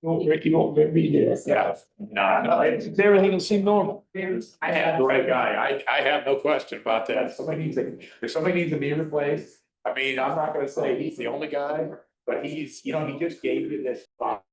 You won't be there. Yeah, no, Everything will seem normal. I have the right guy. I have no question about that. If somebody needs to be replaced, I mean, I'm not gonna say he's the only guy, but he's, he just gave you this spot.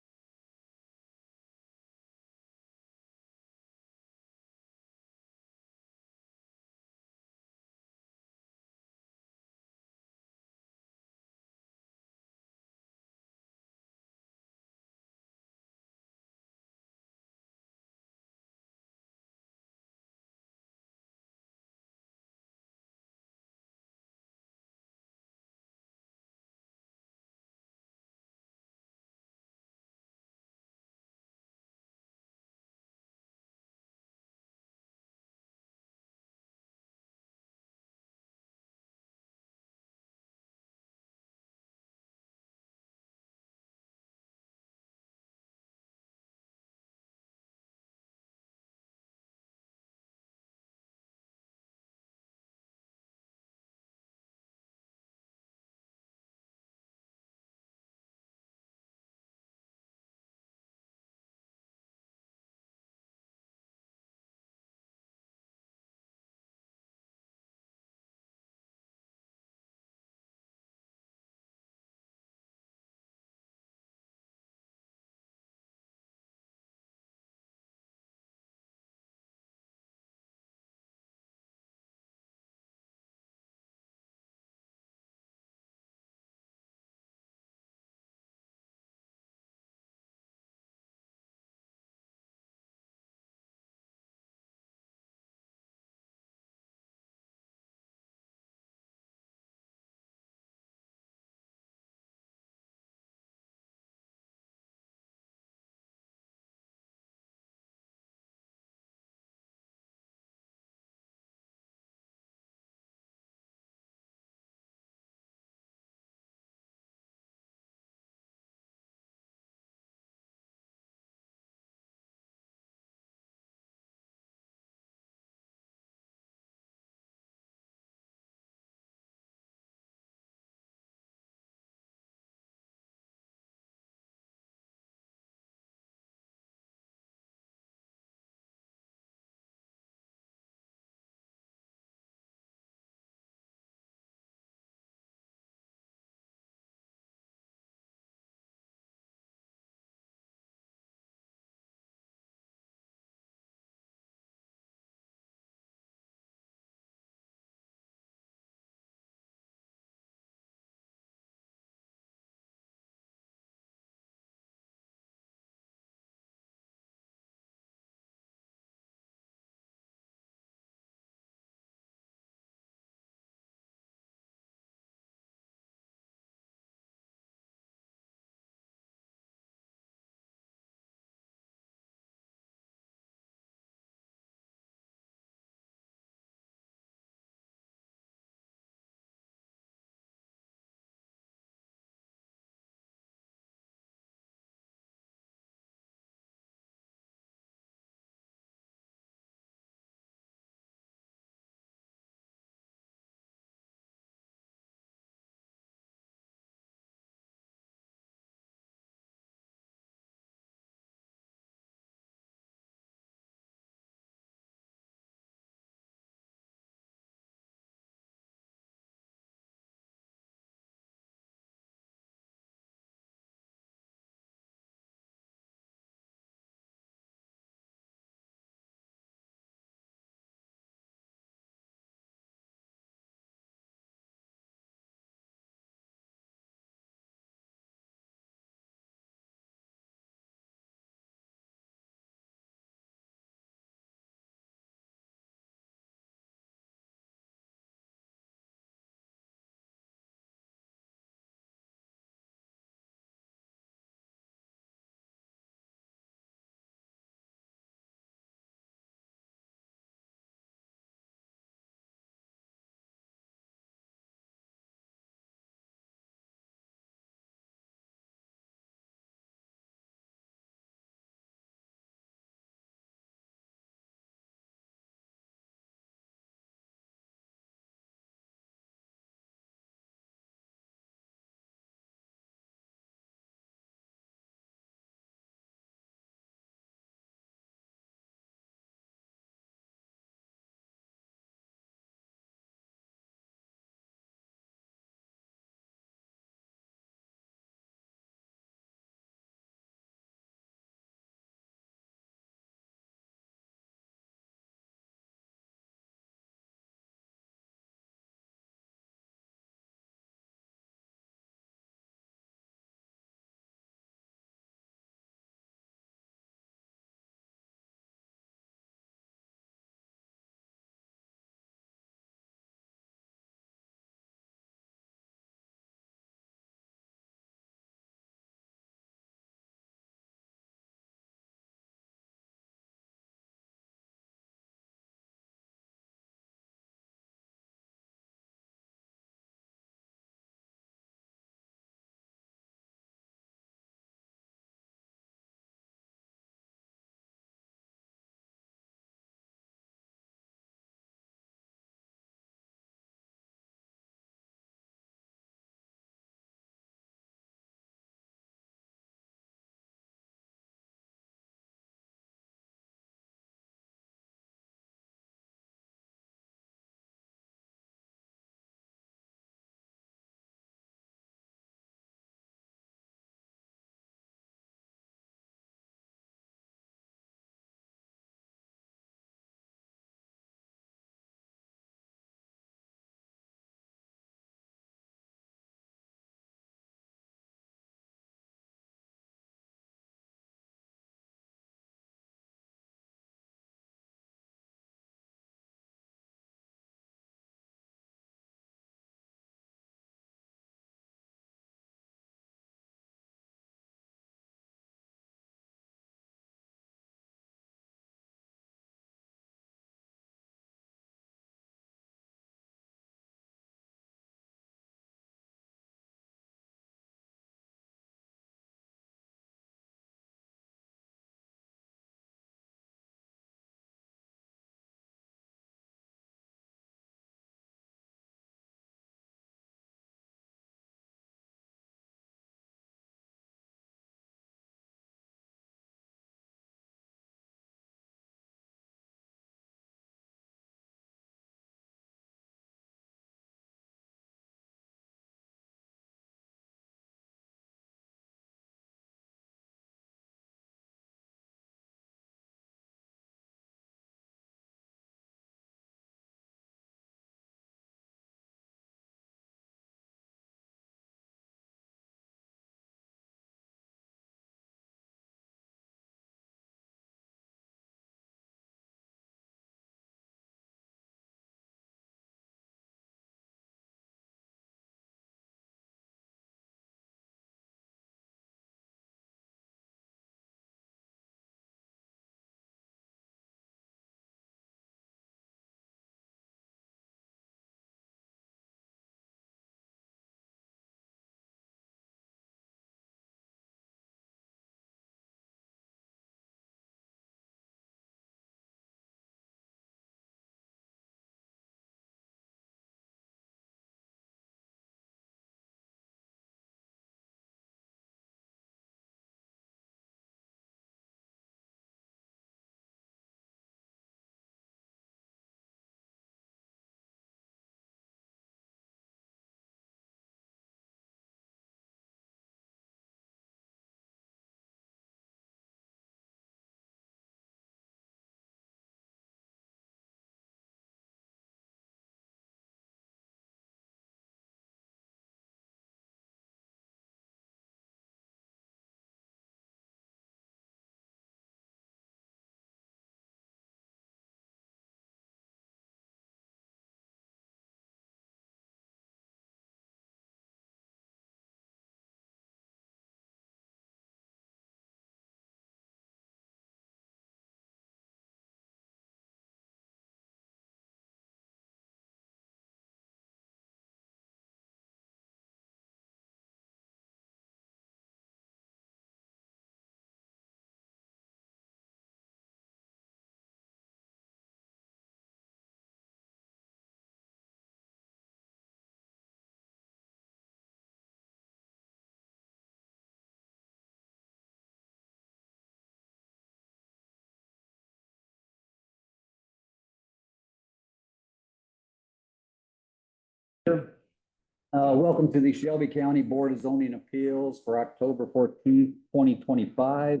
Welcome to the Shelby County Board of Zoning Appeals for October 14th, 2025.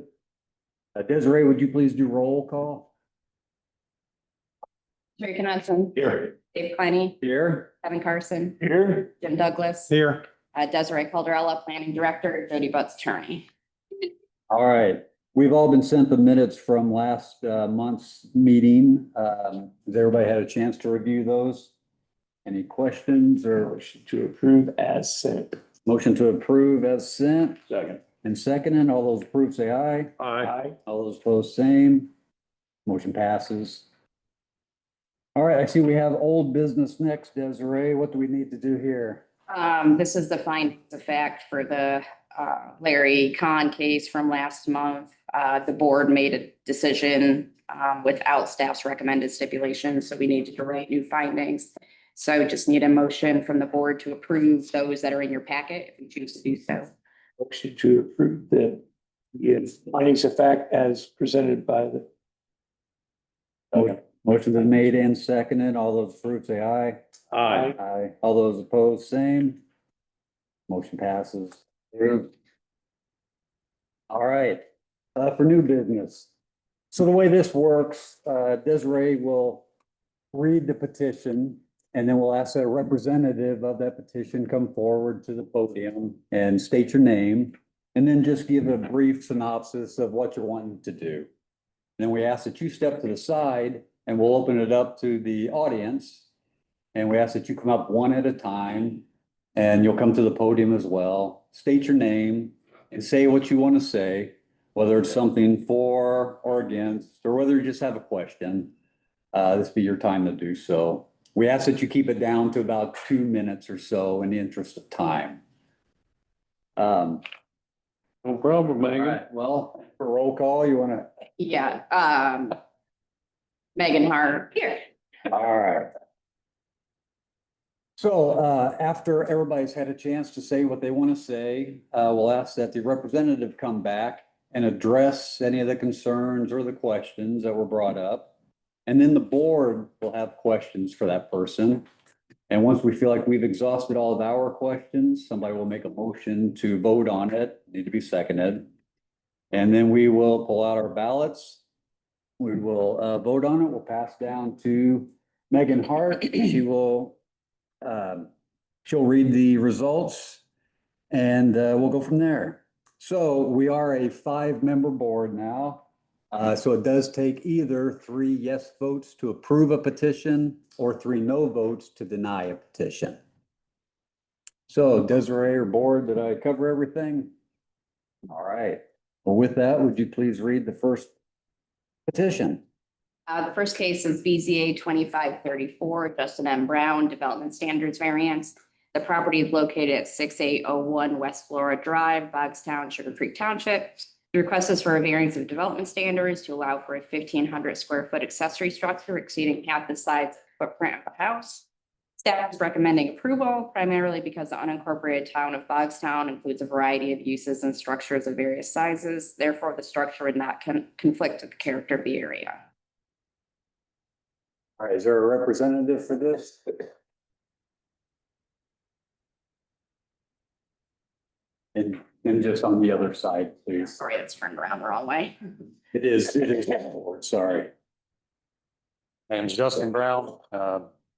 Desiree, would you please do roll call? Jerry Knudsen, Here. Dave Kleine, Here. Kevin Carson, Here. Jim Douglas, Here. Desiree Calderella, Planning Director, Jody Butts Attorney. All right. We've all been sent the minutes from last month's meeting. Has everybody had a chance to review those? Any questions or Motion to approve as sent. motion to approve as sent Second. and seconded? All those approved say aye. Aye. All those opposed, same. Motion passes. All right, I see we have old business next, Desiree. What do we need to do here? This is the findings of fact for the Larry Kahn case from last month. The board made a decision without staff's recommended stipulations, so we needed to write new findings. So I would just need a motion from the board to approve those that are in your packet, if you choose to do so. Motion to approve the findings of fact as presented by the. Motion been made and seconded. All those approved, say aye. Aye. Aye. All those opposed, same. Motion passes. Approved. All right, for new business. So the way this works, Desiree will read the petition and then we'll ask a representative of that petition come forward to the podium and state your name and then just give a brief synopsis of what you're wanting to do. And then we ask that you step to the side and we'll open it up to the audience. And we ask that you come up one at a time and you'll come to the podium as well. State your name and say what you want to say, whether it's something for or against, or whether you just have a question. This be your time to do so. We ask that you keep it down to about 2 minutes or so in the interest of time. No problem, All right, well, for roll call, you want to? Yeah, Megan Hart, here. All right. So after everybody's had a chance to say what they want to say, we'll ask that the representative come back and address any of the concerns or the questions that were brought up. And then the board will have questions for that person. And once we feel like we've exhausted all of our questions, somebody will make a motion to vote on it, need to be seconded. And then we will pull out our ballots. We will vote on it. We'll pass down to Megan Hart. She will she'll read the results and we'll go from there. So we are a 5-member board now. So it does take either 3 yes votes to approve a petition or 3 no votes to deny a petition. So Desiree or board, did I cover everything? All right. Well, with that, would you please read the first petition? The first case is BZA 2534, Justin M. Brown, Development Standards Variance. The property is located at 6801 West Flora Drive, Bogstown, Sugar Creek Township. The request is for a variance of development standards to allow for a 1,500 square foot accessory structure exceeding half the size footprint of the house. Staff is recommending approval primarily because the unincorporated town of Bogstown includes a variety of uses and structures of various sizes. Therefore, the structure would not conflict with the character of the area. All right, is there a representative for this? And just on the other side, please. Sorry, it's turned around the wrong way. It is, sorry. My name's Justin Brown.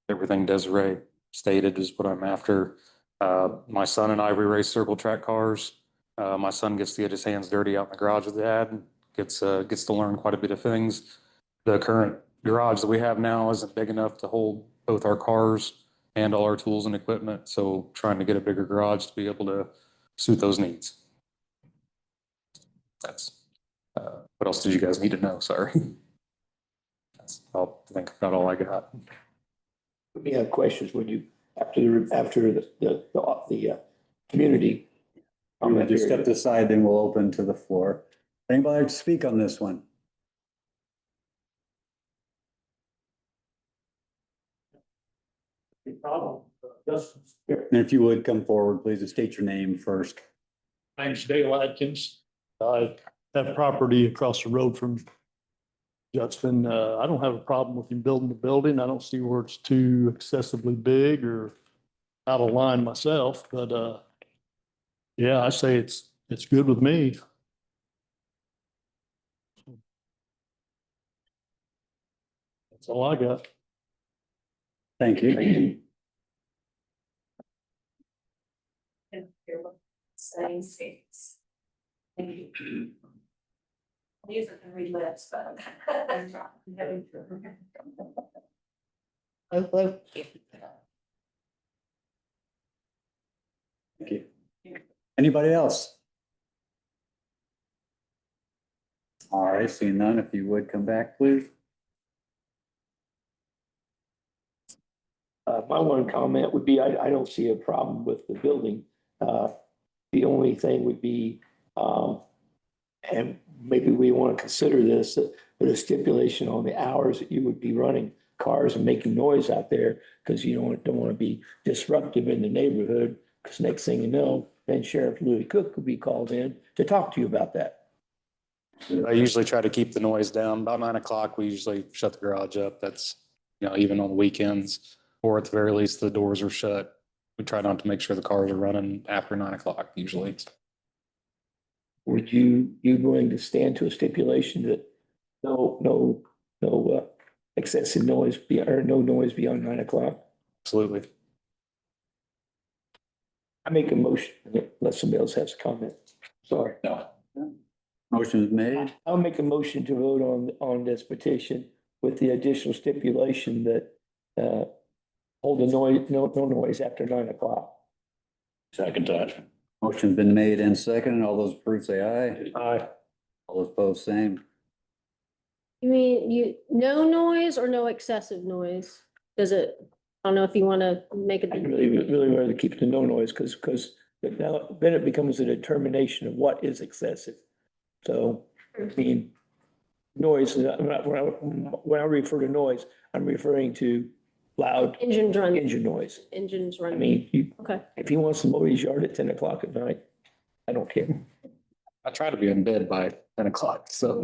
Everything Desiree stated is what I'm after. My son and I, we race circle track cars. My son gets to get his hands dirty out in the garage with dad, gets to learn quite a bit of things. The current garage that we have now isn't big enough to hold both our cars and all our tools and equipment. So trying to get a bigger garage to be able to suit those needs. That's, what else did you guys need to know? Sorry. That's, I think about all I got. We have questions when you, after the community. I'm gonna just step aside, then we'll open to the floor. Anybody like to speak on this one? Problem. And if you would come forward, please, and state your name first. My name's Dale Atkins. I have property across the road from Justin. I don't have a problem with him building the building. I don't see where it's too excessively big or out of line myself, but, yeah, I say it's good with me. That's all I got. Thank you. Same states. These are the lists, but. Thank you. Anybody else? All right, seeing none, if you would come back, please. My one comment would be, I don't see a problem with the building. The only thing would be, and maybe we want to consider this, but a stipulation on the hours that you would be running cars and making noise out there, because you don't want to be disruptive in the neighborhood, because next thing you know, then Sheriff Louis Cook will be called in to talk to you about that. I usually try to keep the noise down. About 9 o'clock, we usually shut the garage up. That's, even on the weekends, or at the very least, the doors are shut. We try not to make sure the cars are running after 9 o'clock usually. Would you willing to stand to a stipulation that no excessive noise or no noise beyond 9 o'clock? Absolutely. I make a motion, unless somebody else has a comment. Sorry. No. Motion is made. I'll make a motion to vote on this petition with the additional stipulation that hold the noise, no noise after 9 o'clock. Second that. Motion's been made and seconded. All those approved say aye. Aye. All those opposed, same. You mean no noise or no excessive noise? Does it, I don't know if you want to make I'd it, really rather keep the no noise because then it becomes a determination of what is excessive. So, I mean, noise, when I refer to noise, I'm referring to loud engine run, engine noise. engines I running? mean, Okay. if he wants to mow his yard at 10 o'clock at night, I don't care. I try to be in bed by 10 o'clock, so.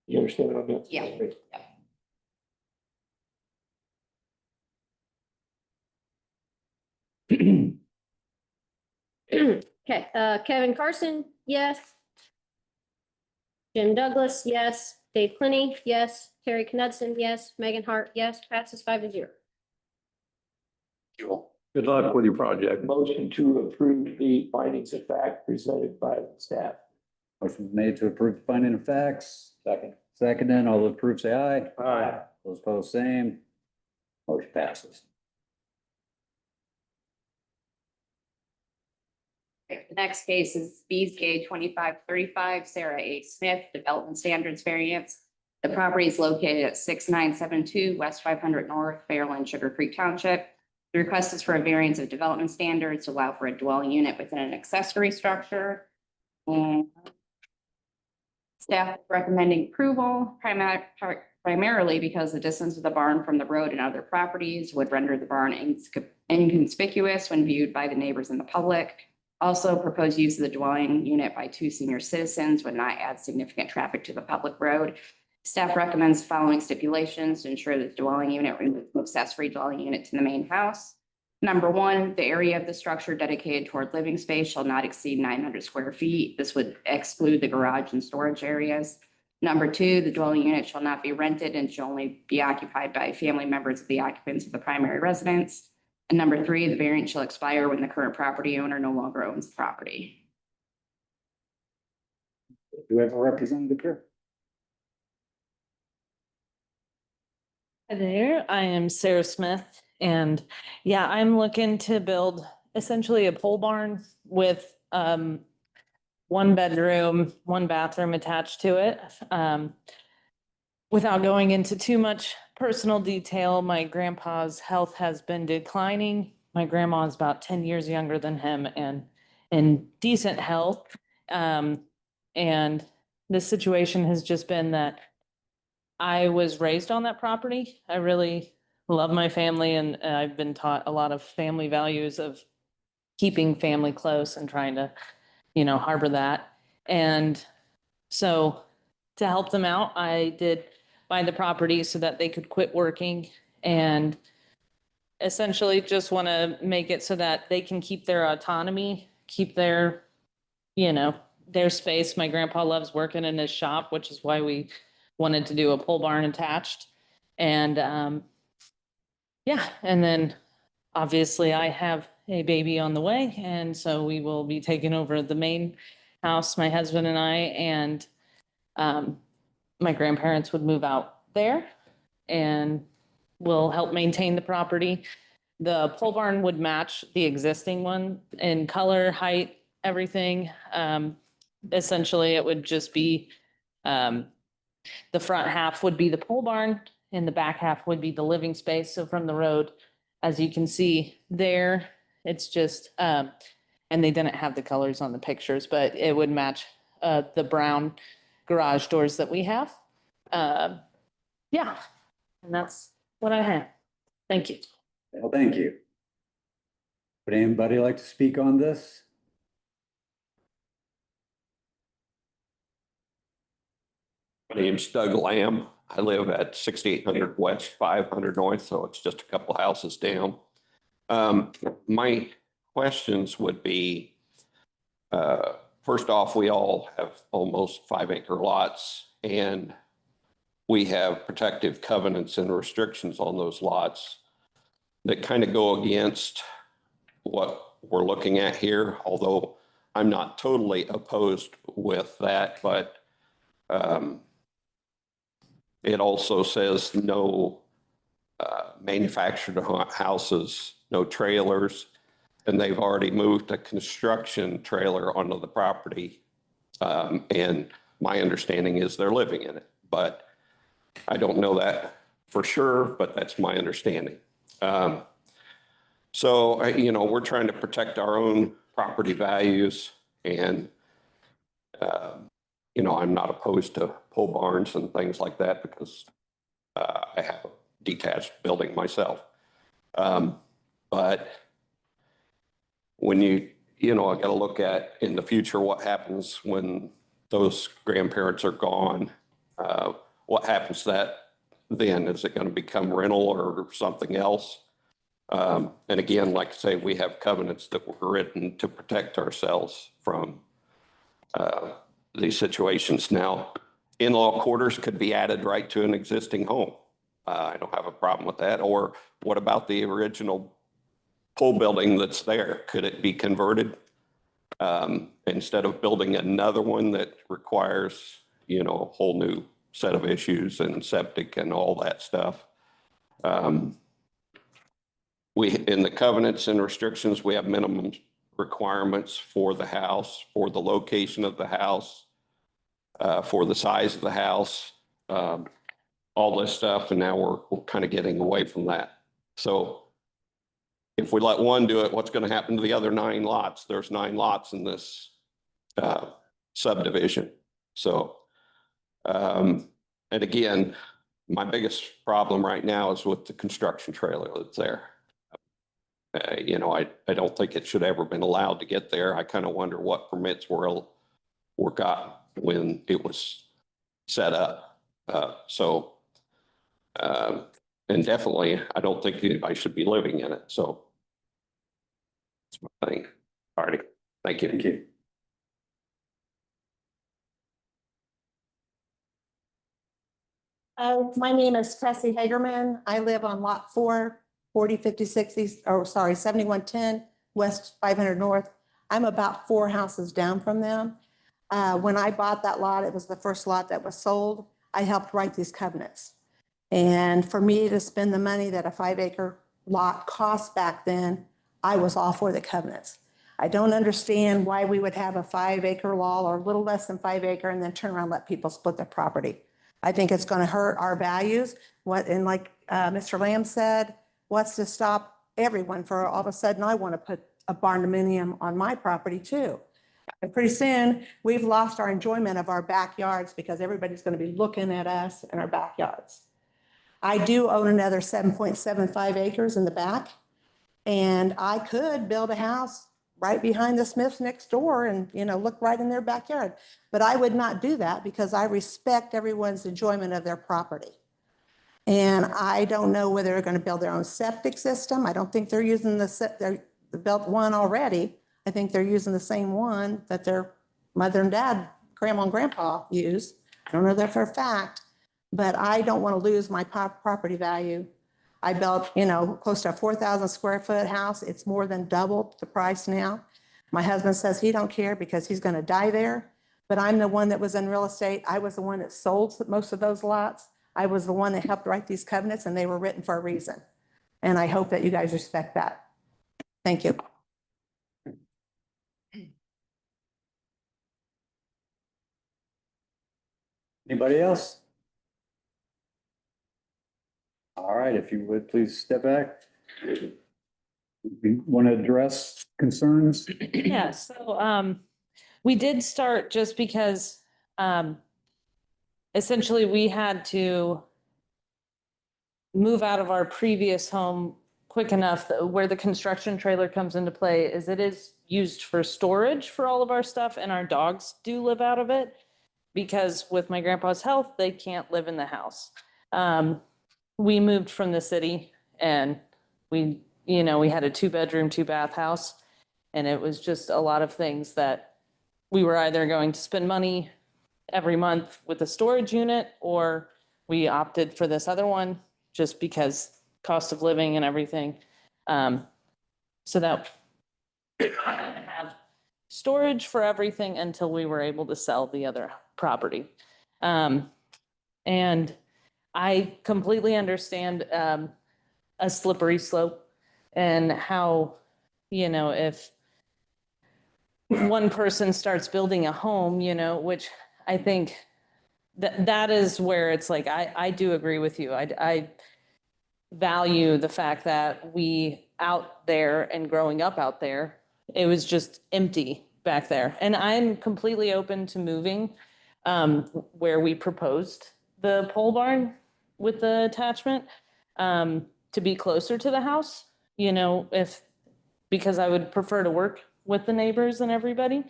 You understand what I mean? Yeah. Okay, Kevin Carson, yes. Jim Douglas, yes. Dave Clenny, yes. Terry Knudsen, yes. Megan Hart, yes. Passes 5-0. Good luck with your project. Motion to approve the findings of fact presented by the staff. Motion made to approve the finding of facts. Seconded. All those approved say aye. Aye. Those opposed, same. Motion passes. The next case is BZA 2535, Sarah A. Smith, Development Standards Variance. The property is located at 6972 West 500 North, Fairland, Sugar Creek Township. The request is for a variance of development standards to allow for a dwelling unit within an accessory structure. And staff recommending approval primarily because the distance of the barn from the road and other properties would render the barn inconspicuous when viewed by the neighbors and the public. Also, proposed use of the dwelling unit by 2 senior citizens would not add significant traffic to the public road. Staff recommends the following stipulations to ensure that the dwelling unit removes the accessory dwelling unit to the main house. Number 1, the area of the structure dedicated toward living space shall not exceed 900 square feet. This would exclude the garage and storage areas. Number 2, the dwelling unit shall not be rented and shall only be occupied by family members of the occupants of the primary residence. And number 3, the variance shall expire when the current property owner no longer owns the property. Do we have a representative here? Hi there, I am Sarah Smith, and yeah, I'm looking to build essentially a pole barn with 1 bedroom, 1 bathroom attached to it. Without going into too much personal detail, my grandpa's health has been declining. My grandma is about 10 years younger than him and in decent health. And this situation has just been that I was raised on that property. I really love my family, and I've been taught a lot of family values of keeping family close and trying to, harbor that. And so to help them out, I did buy the property so that they could quit working and essentially just want to make it so that they can keep their autonomy, keep their, their space. My grandpa loves working in his shop, which is why we wanted to do a pole barn attached. And yeah, and then obviously I have a baby on the way. And so we will be taking over the main house, my husband and I, and my grandparents would move out there and will help maintain the property. The pole barn would match the existing one in color, height, everything. Essentially, it would just be, the front half would be the pole barn and the back half would be the living space. So from the road, as you can see there, it's just, and they didn't have the colors on the pictures, but it would match the brown garage doors that we have. Yeah, and that's what I have. Thank you. Well, thank you. Would anybody like to speak on this? My name's Doug Lamb. I live at 6800 West, 500 North, so it's just a couple houses down. My questions would be, first off, we all have almost 5-acre lots, and we have protective covenants and restrictions on those lots that kind of go against what we're looking at here, although I'm not totally opposed with that, but it also says no manufactured houses, no trailers, and they've already moved a construction trailer onto the property. And my understanding is they're living in it, but I don't know that for sure, but that's my understanding. So, we're trying to protect our own property values and, I'm not opposed to pole barns and things like that because I have a detached building myself. But when I got to look at in the future what happens when those grandparents are gone. What happens to that then? Is it going to become rental or something else? And again, like I say, we have covenants that were written to protect ourselves from these situations. Now, in-law quarters could be added right to an existing home. I don't have a problem with that. Or what about the original pole building that's there? Could it be converted instead of building another one that requires, a whole new set of issues and septic and all that stuff? In the covenants and restrictions, we have minimum requirements for the house, for the location of the house, for the size of the house, all this stuff. And now we're kind of getting away from that. So if we let one do it, what's going to happen to the other 9 lots? There's 9 lots in this subdivision. So, and again, my biggest problem right now is with the construction trailer that's there. I don't think it should ever been allowed to get there. I kind of wonder what permits were got when it was set up. And definitely, I don't think anybody should be living in it. So that's my thing. All righty. Thank you. Thank you. My name is Tressie Hagerman. I live on lot 4, 40, 50, 60, 7110 West 500 North. I'm about 4 houses down from them. When I bought that lot, it was the first lot that was sold. I helped write these covenants. And for me to spend the money that a 5-acre lot cost back then, I was all for the covenants. I don't understand why we would have a 5-acre law or a little less than 5 acre and then turn around and let people split their property. I think it's going to hurt our values. And like Mr. Lamb said, what's to stop everyone for all of a sudden I want to put a barndominium on my property too. And pretty soon we've lost our enjoyment of our backyards because everybody's going to be looking at us in our backyards. I do own another 7.75 acres in the back, and I could build a house right behind the Smiths next door and, look right in their backyard. But I would not do that because I respect everyone's enjoyment of their property. And I don't know whether they're going to build their own septic system. I don't think they're using they built one already. I think they're using the same one that their mother and dad, grandma and grandpa used. I don't know that for a fact, but I don't want to lose my property value. I built, close to a 4,000 square foot house. It's more than doubled the price now. My husband says he don't care because he's going to die there, but I'm the one that was in real estate. I was the one that sold most of those lots. I was the one that helped write these covenants, and they were written for a reason. And I hope that you guys respect that. Thank you. Anybody else? All right, if you would, please step back. You want to address concerns? Yeah, so we did start just because essentially we had to move out of our previous home quick enough where the construction trailer comes into play is it is used for storage for all of our stuff, and our dogs do live out of it because with my grandpa's health, they can't live in the house. We moved from the city and we had a 2-bedroom, 2-bath house, and it was just a lot of things that we were either going to spend money every month with a storage unit, or we opted for this other one just because cost of living and everything. So that have storage for everything until we were able to sell the other property. And I completely understand a slippery slope and how, if one person starts building a home, which I think that is where it's like, I do agree with you. I value the fact that we out there and growing up out there, it was just empty back there. And I'm completely open to moving where we proposed the pole barn with the attachment to be closer to the house, because I would prefer to work with the neighbors and everybody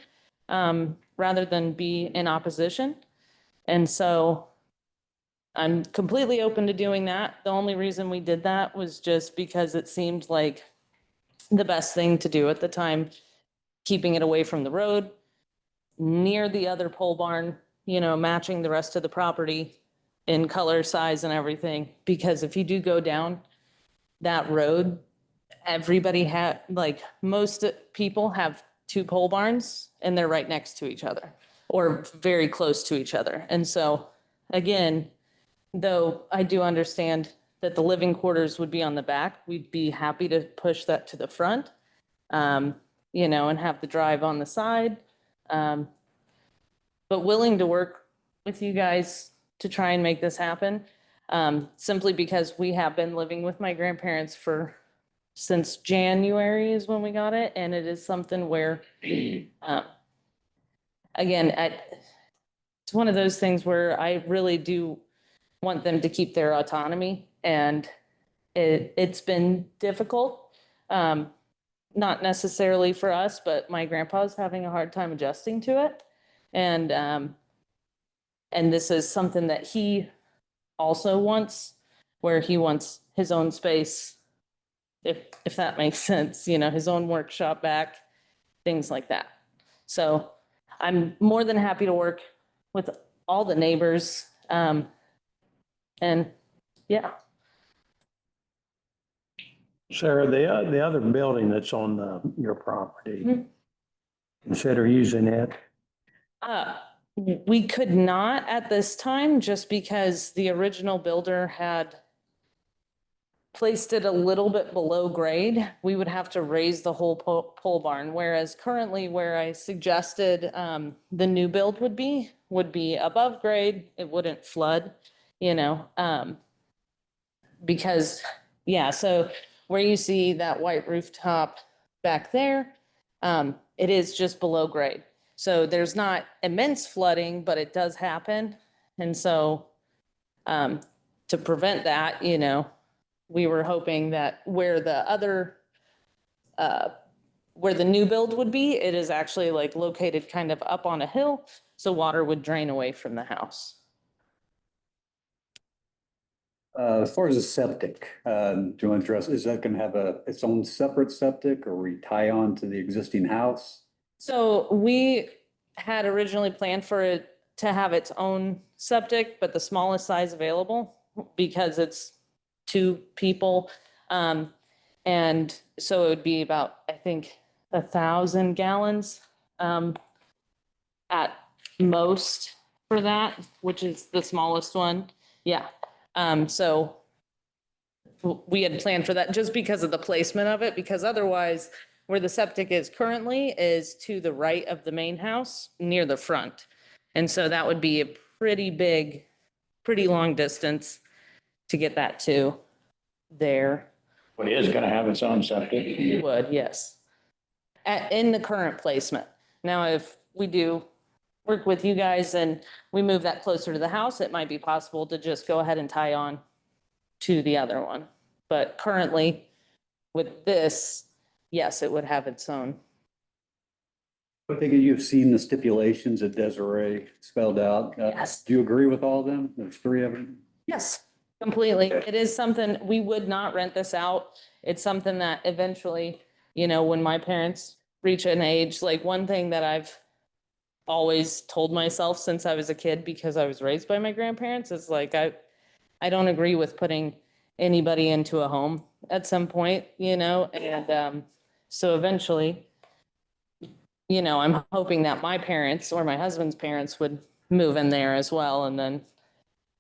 rather than be in opposition. And so I'm completely open to doing that. The only reason we did that was just because it seemed like the best thing to do at the time, keeping it away from the road, near the other pole barn, matching the rest of the property in color, size, and everything. Because if you do go down that road, everybody most people have 2 pole barns and they're right next to each other or very close to each other. And so again, though I do understand that the living quarters would be on the back, we'd be happy to push that to the front, and have the drive on the side. But willing to work with you guys to try and make this happen, simply because we have been living with my grandparents since January is when we got it. And it is something where, again, it's one of those things where I really do want them to keep their autonomy, and it's been difficult, not necessarily for us, but my grandpa's having a hard time adjusting to it, and this is something that he also wants, where he wants his own space, if that makes sense, his own workshop back, things like that. So I'm more than happy to work with all the neighbors. And yeah. Sarah, the other building that's on your property, Mhm. consider using it? We could not at this time, just because the original builder had placed it a little bit below grade. We would have to raise the whole pole barn, whereas currently where I suggested the new build would be above grade. It wouldn't flood, because, yeah, so where you see that white rooftop back there, it is just below grade. So there's not immense flooding, but it does happen. And so to prevent that, we were hoping that where the new build would be, it is actually like located kind of up on a hill, so water would drain away from the house. As far as the septic, do you want to address, is that going to have its own separate septic or we tie on to the existing house? So we had originally planned for it to have its own septic, but the smallest size available because it's 2 people. And so it would be about, I think, 1,000 gallons at most for that, which is the smallest one. Yeah. So we had planned for that just because of the placement of it, because otherwise where the septic is currently is to the right of the main house near the front. And so that would be a pretty big, pretty long distance to get that to there. But it is gonna have its own septic. It would, yes. In the current placement. Now, if we do work with you guys and we move that closer to the house, it might be possible to just go ahead and tie on to the other one. But currently with this, yes, it would have its own. I think you've seen the stipulations that Desiree spelled out. Yes. Do you agree with all of them? There's 3 of them. Yes, completely. It is something, we would not rent this out. It's something that eventually, when my parents reach an age, like one thing that I've always told myself since I was a kid, because I was raised by my grandparents, is like, I don't agree with putting anybody into a home at some point, and so eventually, I'm hoping that my parents or my husband's parents would move in there as well, and then,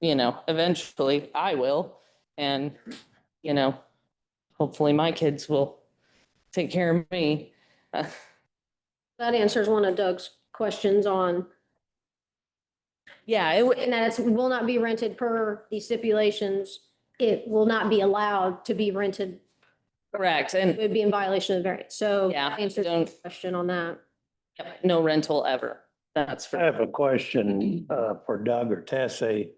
eventually I will, and, hopefully my kids will take care of me. That answers one of Doug's questions on, Yeah, and that it will not be rented per the stipulations. It will not be allowed to be rented. correct, It and would be in violation of the variance. So Yeah, answer the don't- question on that. no rental ever. That's I for, have a question for Doug or Tessie.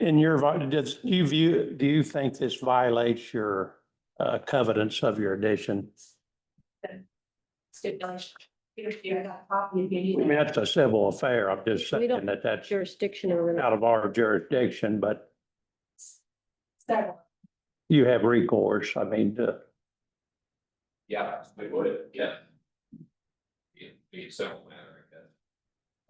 In your, do you think this violates your covenants of your addition? Stipulation. Here, I got a copy if you I need mean, it. that's a civil affair. I'm just We saying don't- that that's Jurisdiction over that. out of our jurisdiction, but Several. you have recourse. I mean, Yeah, we would, yeah. Be a simple matter, I guess.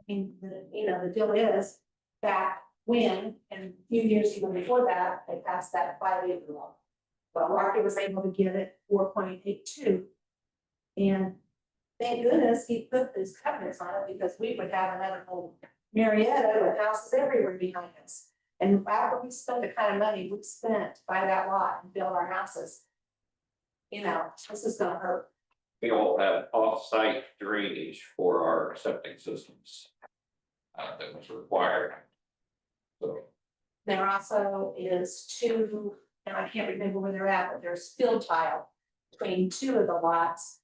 I mean, the deal is back when, and a few years even before that, they passed that 5 acre law. Well, Rocky was able to get it 4.82. And thank goodness he put these covenants on it because we would have another whole Marietta with houses everywhere behind us. And after we spent the kind of money we spent to buy that lot and build our houses, this is gonna hurt. We all have off-site drainage for our septic systems. That was required. So, There also is 2, and I can't remember where they're at, but there's fill tile between 2 of the lots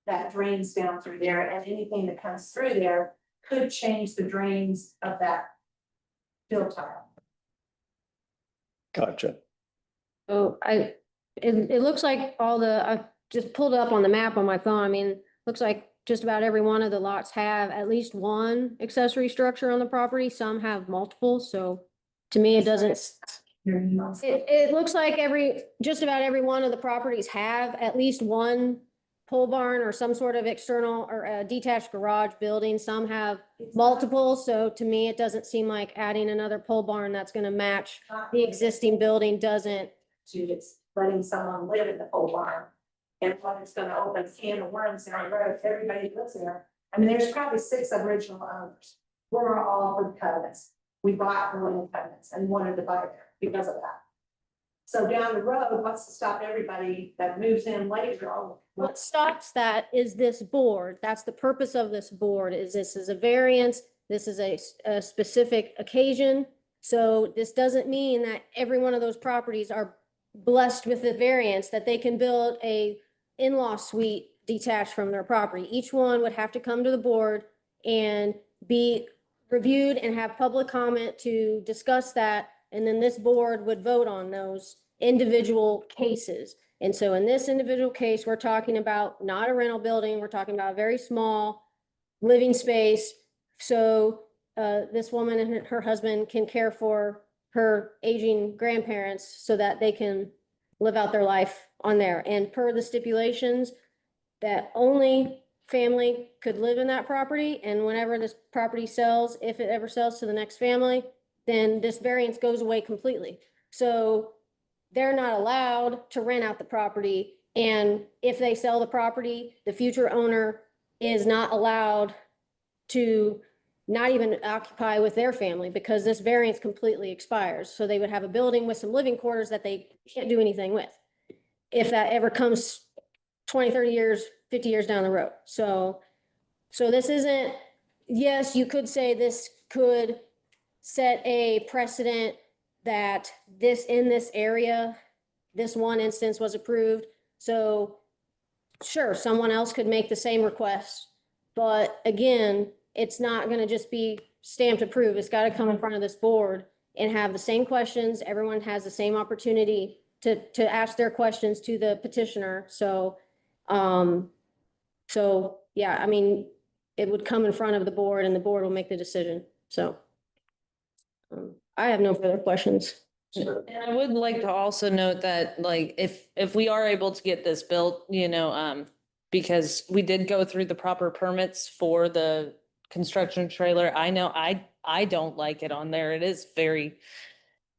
that drains down through there, and anything that comes through there could change the drains of that fill tile. gotcha. So it looks like I just pulled up on the map on my phone. I mean, looks like just about every one of the lots have at least one accessory structure on the property. Some have multiple, so to me, it doesn't. It looks like just about every one of the properties have at least one pole barn or some sort of external or a detached garage building. Some have multiple, so to me, it doesn't seem like adding another pole barn that's gonna match the existing building doesn't. It's letting someone live in the pole barn. And what it's gonna open a can of worms down the road, everybody lives there. I mean, there's probably 6 original owners. We're all for the covenants. We bought the land covenants and wanted to buy there because of that. So down the road, what's to stop everybody that moves in later? What stops that is this board. That's the purpose of this board, is this is a variance. This is a specific occasion. So this doesn't mean that every one of those properties are blessed with the variance, that they can build a in-law suite detached from their property. Each one would have to come to the board and be reviewed and have public comment to discuss that. And then this board would vote on those individual cases. And so in this individual case, we're talking about not a rental building, we're talking about a very small living space. So this woman and her husband can care for her aging grandparents so that they can live out their life on there. And per the stipulations, that only family could live in that property, and whenever this property sells, if it ever sells to the next family, then this variance goes away completely. So they're not allowed to rent out the property, and if they sell the property, the future owner is not allowed to not even occupy with their family because this variance completely expires. So they would have a building with some living quarters that they can't do anything with, if that ever comes 20, 30 years, 50 years down the road. So this isn't, yes, you could say this could set a precedent that this, in this area, this one instance was approved. So sure, someone else could make the same request, but again, it's not gonna just be stamped approved. It's gotta come in front of this board and have the same questions. Everyone has the same opportunity to ask their questions to the petitioner. So yeah, I mean, it would come in front of the board and the board will make the decision. So I have no further questions. And I would like to also note that, like, if we are able to get this built, because we did go through the proper permits for the construction trailer. I know I don't like it on there. It is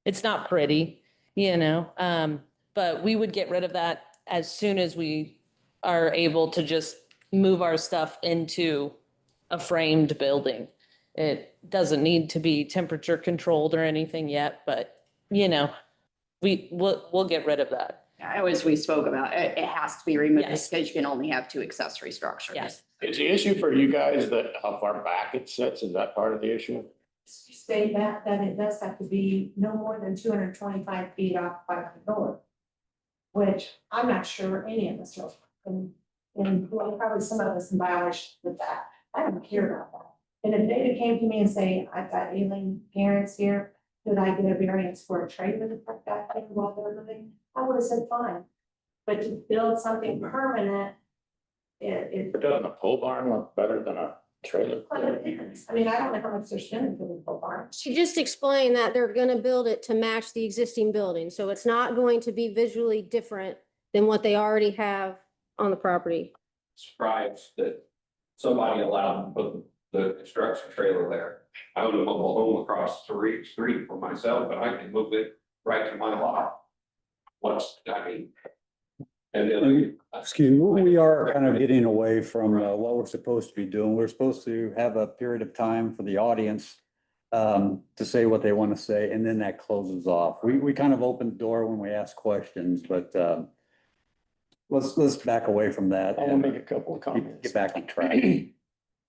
it's not pretty, but we would get rid of that as soon as we are able to just move our stuff into a framed building. It doesn't need to be temperature controlled or anything yet, but we'll get rid of that. As we spoke about, it has to be removed Yes. because you can only have two accessory structures. Yes. Is the issue for you guys that how far back it sits? Is that part of the issue? State that it does have to be no more than 225 feet off by the door. Which I'm not sure any of us are, and well, probably some of us in violation with that. I don't care about that. And if David came to me and say, I've got alien parents here, could I get a variance for a trailer to put back there while they're living? I would have said fine. But to build something permanent, it. But doesn't a pole barn look better than a trailer? I mean, I don't know how much they're spending for the pole barn. She just explained that they're gonna build it to match the existing building, so it's not going to be visually different than what they already have on the property. Surprised that somebody allowed to put the construction trailer there. I own a mobile home across the street for myself, but I can move it right to my lot. And then. Excuse me, we are kind of getting away from what we're supposed to be doing. We're supposed to have a period of time for the audience to say what they want to say, and then that closes off. We kind of open the door when we ask questions, but let's back away from that. I want to make a couple of comments. Get back on track.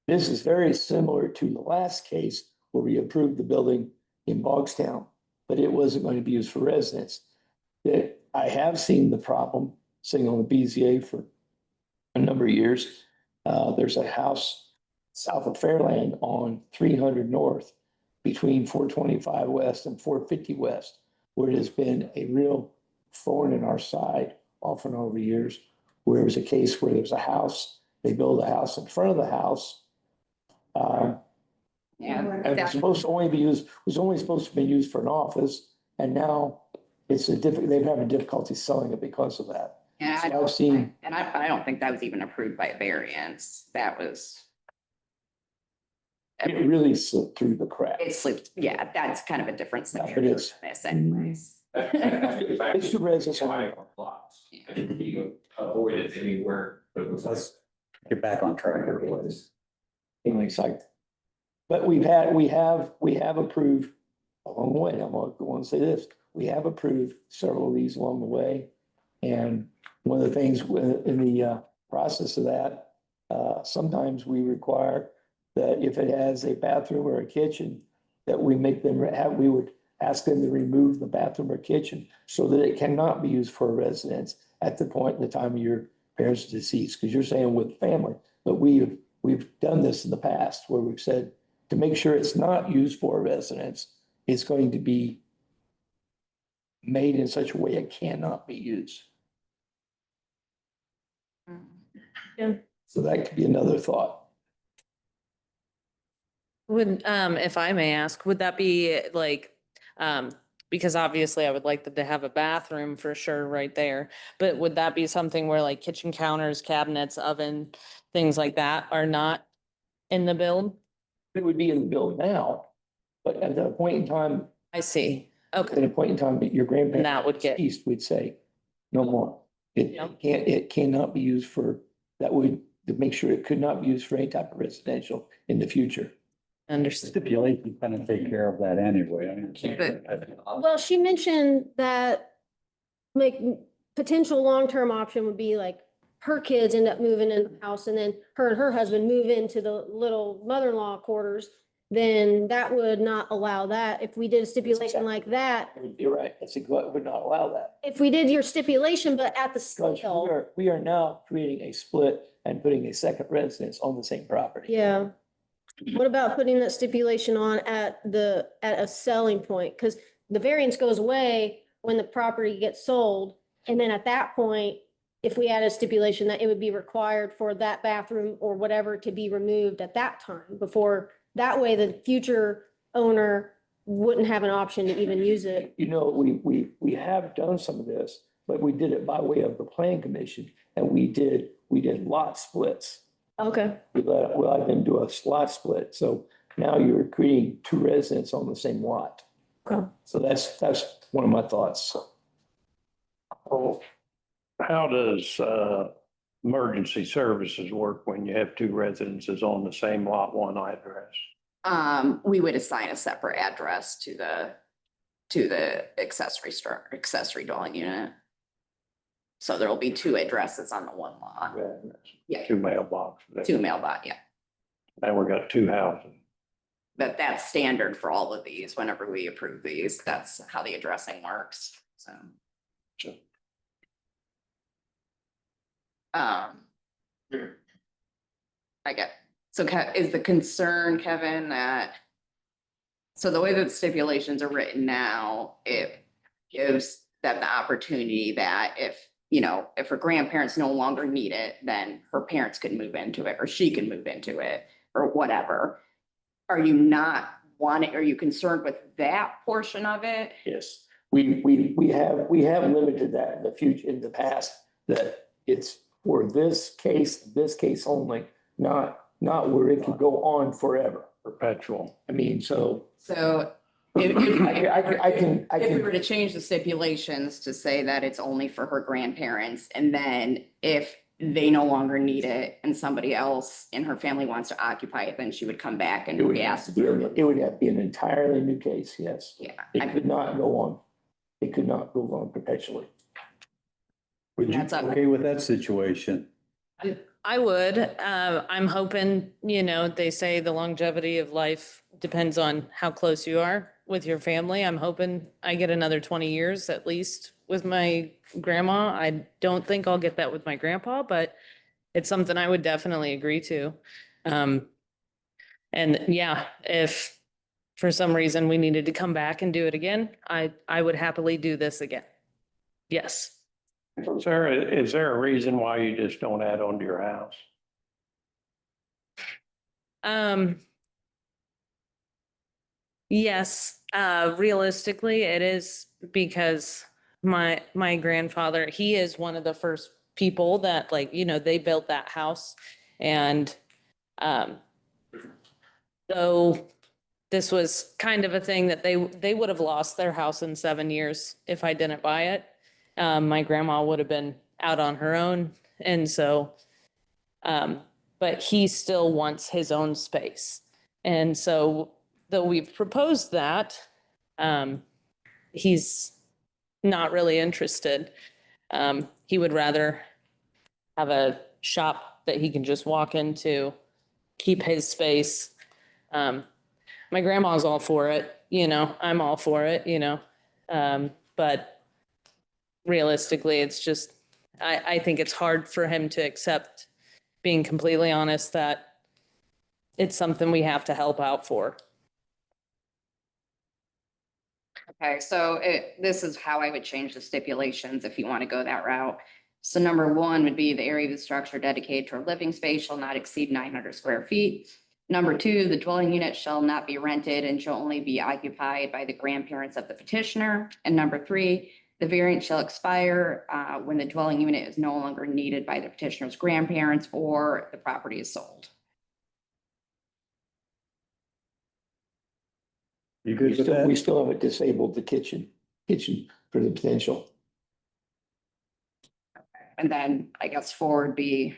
This is very similar to the last case where we approved the building in Bogstown, but it wasn't going to be used for residents. That I have seen the problem sitting on the BZA for a number of years. There's a house south of Fairland on 300 North between 425 West and 450 West, where it has been a real thorn in our side off and over years, where it was a case where there's a house, they build a house in front of the house. And it's supposed to only be used, was only supposed to be used for an office, and now it's they're having difficulty selling it because of that. And So I've seen, I don't think that was even approved by a variance. That was. it really slipped through the cracks. It slipped, yeah, that's kind of a different Yeah, it scenario is. than this anyways. It's two residents. Lots. And you avoid it anywhere. Let's get back on track. It's like, but we have approved along the way. I'm gonna go and say this, we have approved several of these along the way. And one of the things in the process of that, sometimes we require that if it has a bathroom or a kitchen, that we make them we would ask them to remove the bathroom or kitchen so that it cannot be used for a residence at the point in the time of your parents' deceased. Because you're saying with family, but we've done this in the past where we've said to make sure it's not used for a residence, it's going to be made in such a way it cannot be used. Yeah. So that could be another thought. Would, if I may ask, would that be like, because obviously I would like them to have a bathroom for sure right there. But would that be something where like kitchen counters, cabinets, oven, things like that are not in the build? It would be in the bill now, but at that point in time, I see. at Okay, a point in time that your grandparents. that would get- deceased, we'd say, no more. Yeah. It cannot be used for, that would, to make sure it could not be used for any type of residential in the future. understood. Stipulation kind of take care of that anyway. I mean, Well, she mentioned that like potential long-term option would be like her kids end up moving in the house and then her and her husband move into the little mother-in-law quarters. Then that would not allow that. If we did a stipulation like that, You're right, that's what would not allow that. if we did your stipulation, but at the Because scale, we are now creating a split and putting a second residence on the same property. yeah. What about putting that stipulation on at a selling point? Because the variance goes away when the property gets sold. And then at that point, if we add a stipulation that it would be required for that bathroom or whatever to be removed at that time before, that way the future owner wouldn't have an option to even use it. You know, we have done some of this, but we did it by way of the plan commission and we did lot splits. Okay. We let them do a lot split. So now you're creating two residents on the same lot. Okay. So that's one of my thoughts. Well, how does emergency services work when you have two residences on the same lot, one address? We would assign a separate address to the accessory dwelling unit. So there'll be two addresses on the one lot. Yeah. Two mailboxes. Two mailbox, yeah. Now we got two houses. But that's standard for all of these. Whenever we approve these, that's how the addressing works, so. Sure. I get, so is the concern, Kevin, that, so the way that stipulations are written now, it gives them the opportunity that if her grandparents no longer need it, then her parents could move into it, or she can move into it, or whatever. Are you concerned with that portion of it? Yes, we have limited that in the future, in the past, that it's for this case only, not where it could go on forever. Perpetual. I mean, so. So I if we were can, to change the stipulations to say that it's only for her grandparents, and then if they no longer need it and somebody else in her family wants to occupy it, then she would come back and it would re-ask. have to be an entirely new case, yes. Yeah. It could not go on. It could not go on perpetually. Would you That's be up. okay with that situation? I would. I'm hoping, they say the longevity of life depends on how close you are with your family. I'm hoping I get another 20 years at least with my grandma. I don't think I'll get that with my grandpa, but it's something I would definitely agree to. And yeah, if for some reason we needed to come back and do it again, I would happily do this again. Yes. Is there a reason why you just don't add on to your house? Yes, realistically, it is because my grandfather, he is one of the first people that they built that house. And so this was kind of a thing that they would have lost their house in 7 years if I didn't buy it. My grandma would have been out on her own. And so, but he still wants his own space. And so though we've proposed that, he's not really interested. He would rather have a shop that he can just walk into, keep his space. My grandma's all for it, I'm all for it, but realistically, it's just, I think it's hard for him to accept, being completely honest, that it's something we have to help out for. Okay, so this is how I would change the stipulations if you want to go that route. So number one would be the area of the structure dedicated to a living space shall not exceed 900 square feet. Number two, the dwelling unit shall not be rented and shall only be occupied by the grandparents of the petitioner. And number three, the variance shall expire when the dwelling unit is no longer needed by the petitioner's grandparents or the property is sold. You good with We that? still haven't disabled the kitchen for the potential. And then I guess four would be,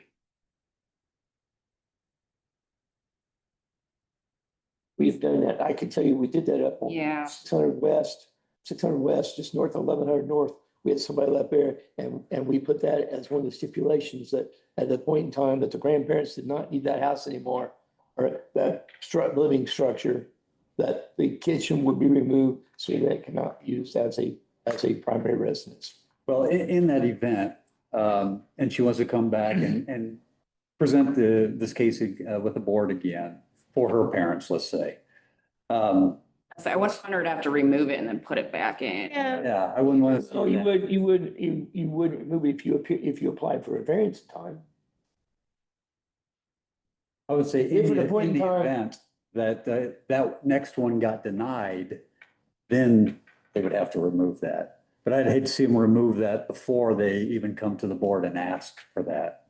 We've done that. I can tell you, we did that up on Yeah. 600 West, just north of 1100 North. We had somebody left there and we put that as one of the stipulations that at the point in time that the grandparents did not need that house anymore, or that living structure, that the kitchen would be removed so that it cannot be used as a primary residence. Well, in that event, and she wants to come back and present this case with the board again for her parents, let's say. so I wouldn't want her to have to remove it and then put it back in. Yeah, Yeah, I wouldn't want to. No, you wouldn't remove it if you applied for a variance time. I would say If at a point in time- event that that next one got denied, then they would have to remove that. But I'd hate to see them remove that before they even come to the board and ask for that.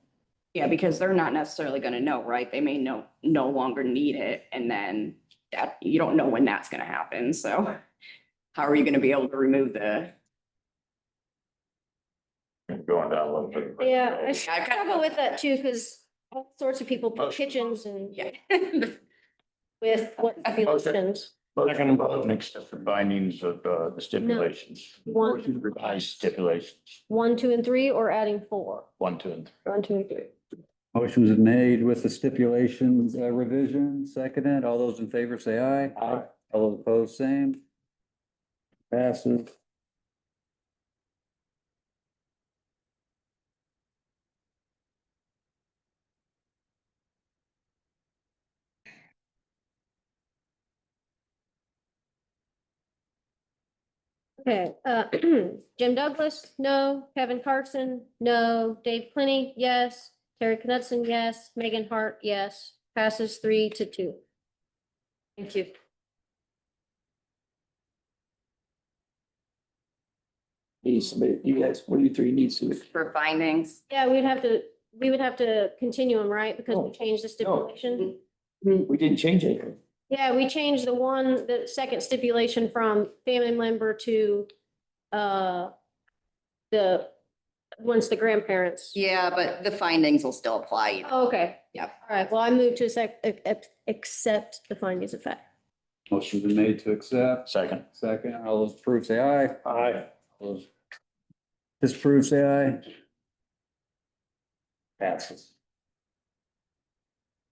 Yeah, because they're not necessarily gonna know, right? They may no longer need it, and then that, you don't know when that's gonna happen, so how are you gonna be able to remove the? Going down a little bit. yeah, I I struggle with that too, because all sorts of people put Motion. kitchens and Yeah. with what stipulations. Second, accept the findings of the stipulations. One. Revised stipulations, 1, 2, and 3, or adding 4? 1, 2, and 3. 1, 2, and 3. Motion is made with the stipulations revision, seconded. All those in favor say aye. Aye. All those opposed, same. Passes. Okay, Jim Douglas, no. Kevin Carson, no. Dave Plenty, yes. Terry Knudsen, yes. Megan Hart, yes. Passes 3-2. Thank you. You guys, what do you three need to? For findings. Yeah, we would have to continue them, right? Because we changed the stipulation. We didn't change anything. Yeah, we changed the second stipulation from family member to, once the grandparents. Yeah, but the findings will still apply. You know. Oh, okay. Yep. All right, well, I move to accept the findings of fact. Motion's been made to accept. Second. Second. All those approve, say aye. Aye. All those disapprove, say aye. Passes.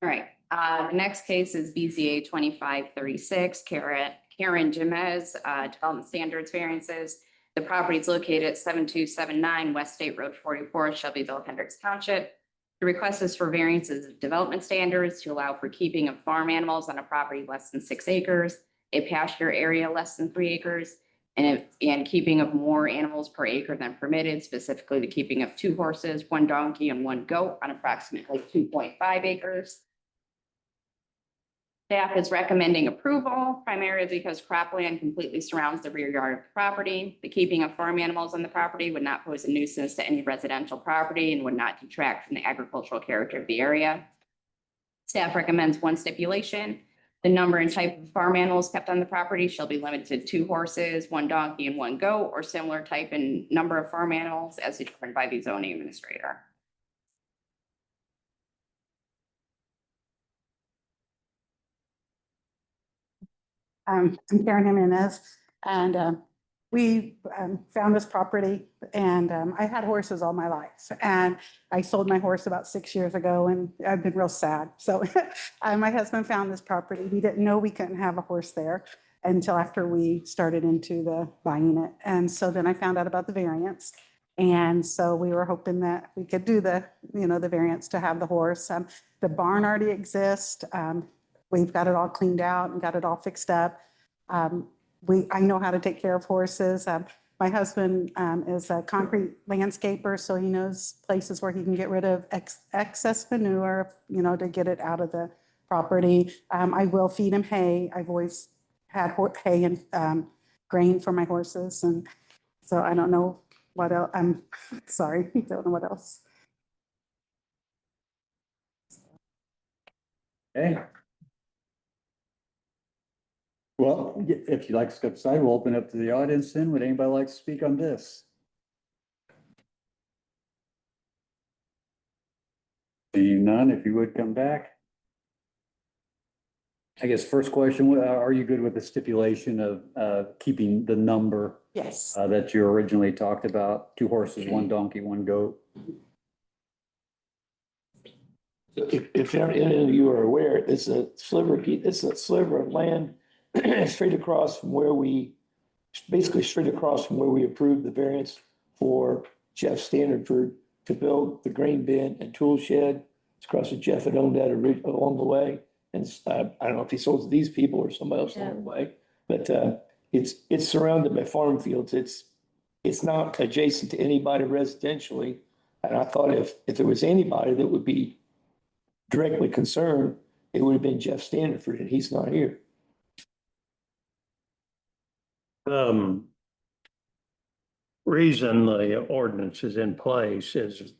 All right, the next case is BZA 2536, Karen Jemez, Development Standards Variances. The property is located at 7279 West State Road 44, Shelbyville, Hendricks Township. The request is for variances of development standards to allow for keeping of farm animals on a property less than 6 acres, a pasture area less than 3 acres, and keeping of more animals per acre than permitted, specifically the keeping of 2 horses, 1 donkey, and 1 goat on approximately 2.5 acres. Staff is recommending approval primarily because cropland completely surrounds the rear yard of the property. The keeping of farm animals on the property would not pose a nuisance to any residential property and would not detract from the agricultural character of the area. Staff recommends one stipulation. The number and type of farm animals kept on the property shall be limited to 2 horses, 1 donkey, and 1 goat, or similar type and number of farm animals as determined by the zoning administrator. I'm Karen Jimenez, and we found this property, and I had horses all my life. And I sold my horse about 6 years ago, and I've been real sad. So my husband found this property. We didn't know we couldn't have a horse there until after we started into the buying it. And so then I found out about the variance. And so we were hoping that we could do the variance to have the horse. The barn already exists. We've got it all cleaned out and got it all fixed up. I know how to take care of horses. My husband is a concrete landscaper, so he knows places where he can get rid of excess manure, to get it out of property. I will feed him hay. I've always had hay and grain for my horses. And so I don't know what else. I'm sorry, I don't know what else. Okay. Well, if you'd like to step aside, we'll open up to the audience then. Would anybody like to speak on this? Seeing none, if you would come back. I guess first question, are you good with the stipulation of keeping the number Yes. that you originally talked about? 2 horses, 1 donkey, 1 goat? If any of you are aware, it's a sliver of land straight across from where basically straight across from where we approved the variance for Jeff Standardford to build the grain bin and tool shed. It's across from Jeff had owned that along the way. And I don't know if he sold to these people or somebody else along the way, but it's surrounded by farm fields. It's not adjacent to anybody residentially. And I thought if there was anybody that would be directly concerned, it would have been Jeff Standardford, and he's not here. Reason the ordinance is in place is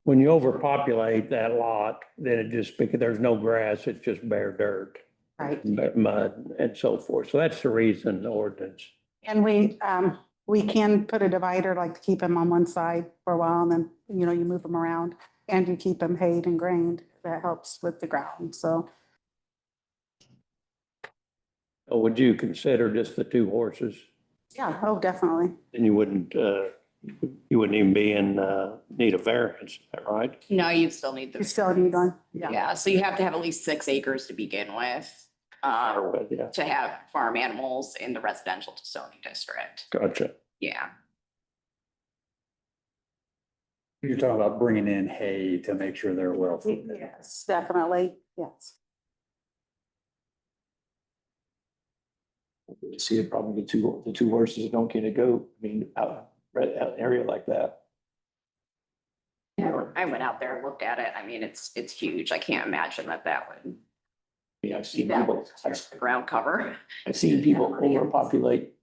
when you overpopulate that lot, then it just, because there's no grass, it's just bare dirt, Right. mud and so forth. So that's the reason the ordinance. And we can put a divider, like to keep them on one side for a while and then, you know, you move them around and you keep them hayed and grained. That helps with the ground. So Would you consider just the 2 horses? yeah, oh, definitely. Then you wouldn't even be in need of variance, is that right? No, you still need You the, still need one. Yeah. yeah, so you have to have at least 6 acres to begin with. Yeah, To have farm animals in the residential zoning district. gotcha. Yeah. You're talking about bringing in hay to make sure they're well fed. Yes, definitely. Yes. See a problem with the two horses, a donkey and a goat. I mean, out an area like that. Yeah, I went out there and looked at it. I mean, it's huge. I can't imagine that would, I mean, I've seen that people, would touch the ground cover. I've seen people overpopulate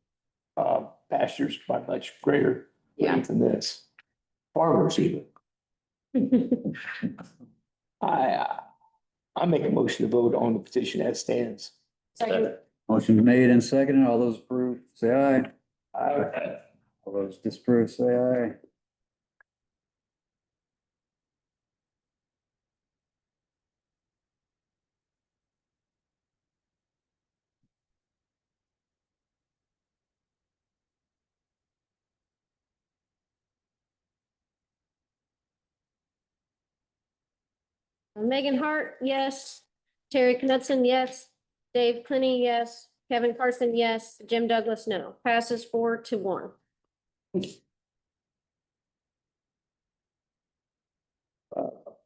pastures by much greater Yeah. rate than this. Farmers even. I make a motion to vote on the petition as stands. Motion made and seconded. All those approve, say aye. Aye. All those disapprove, say aye. Megan Hart, yes. Terry Knudsen, yes. Dave Clenny, yes. Kevin Carson, yes. Jim Douglas, no. Passes 4-1.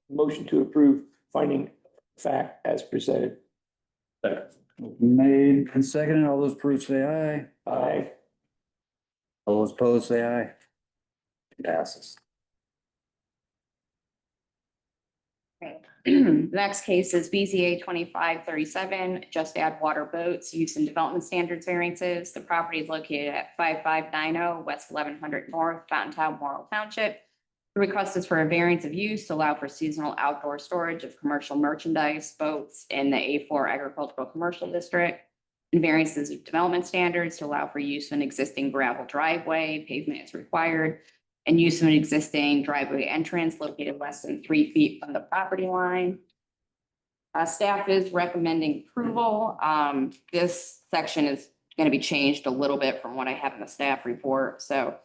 Motion to approve finding fact as presented. Made and seconded. All those approve, say aye. Aye. All those opposed, say aye. Passes. The next case is BZA 2537, just add water boats, use and development standards variances. The property is located at 5590 West 1100 North, Fountain Town, Morrill Township. The request is for a variance of use to allow for seasonal outdoor storage of commercial merchandise boats in the A4 agricultural commercial district. And variances of development standards to allow for use of an existing gravel driveway, pavement is required, and use of an existing driveway entrance located less than 3 feet from the property line. Staff is recommending approval. This section is going to be changed a little bit from what I have in the staff report. So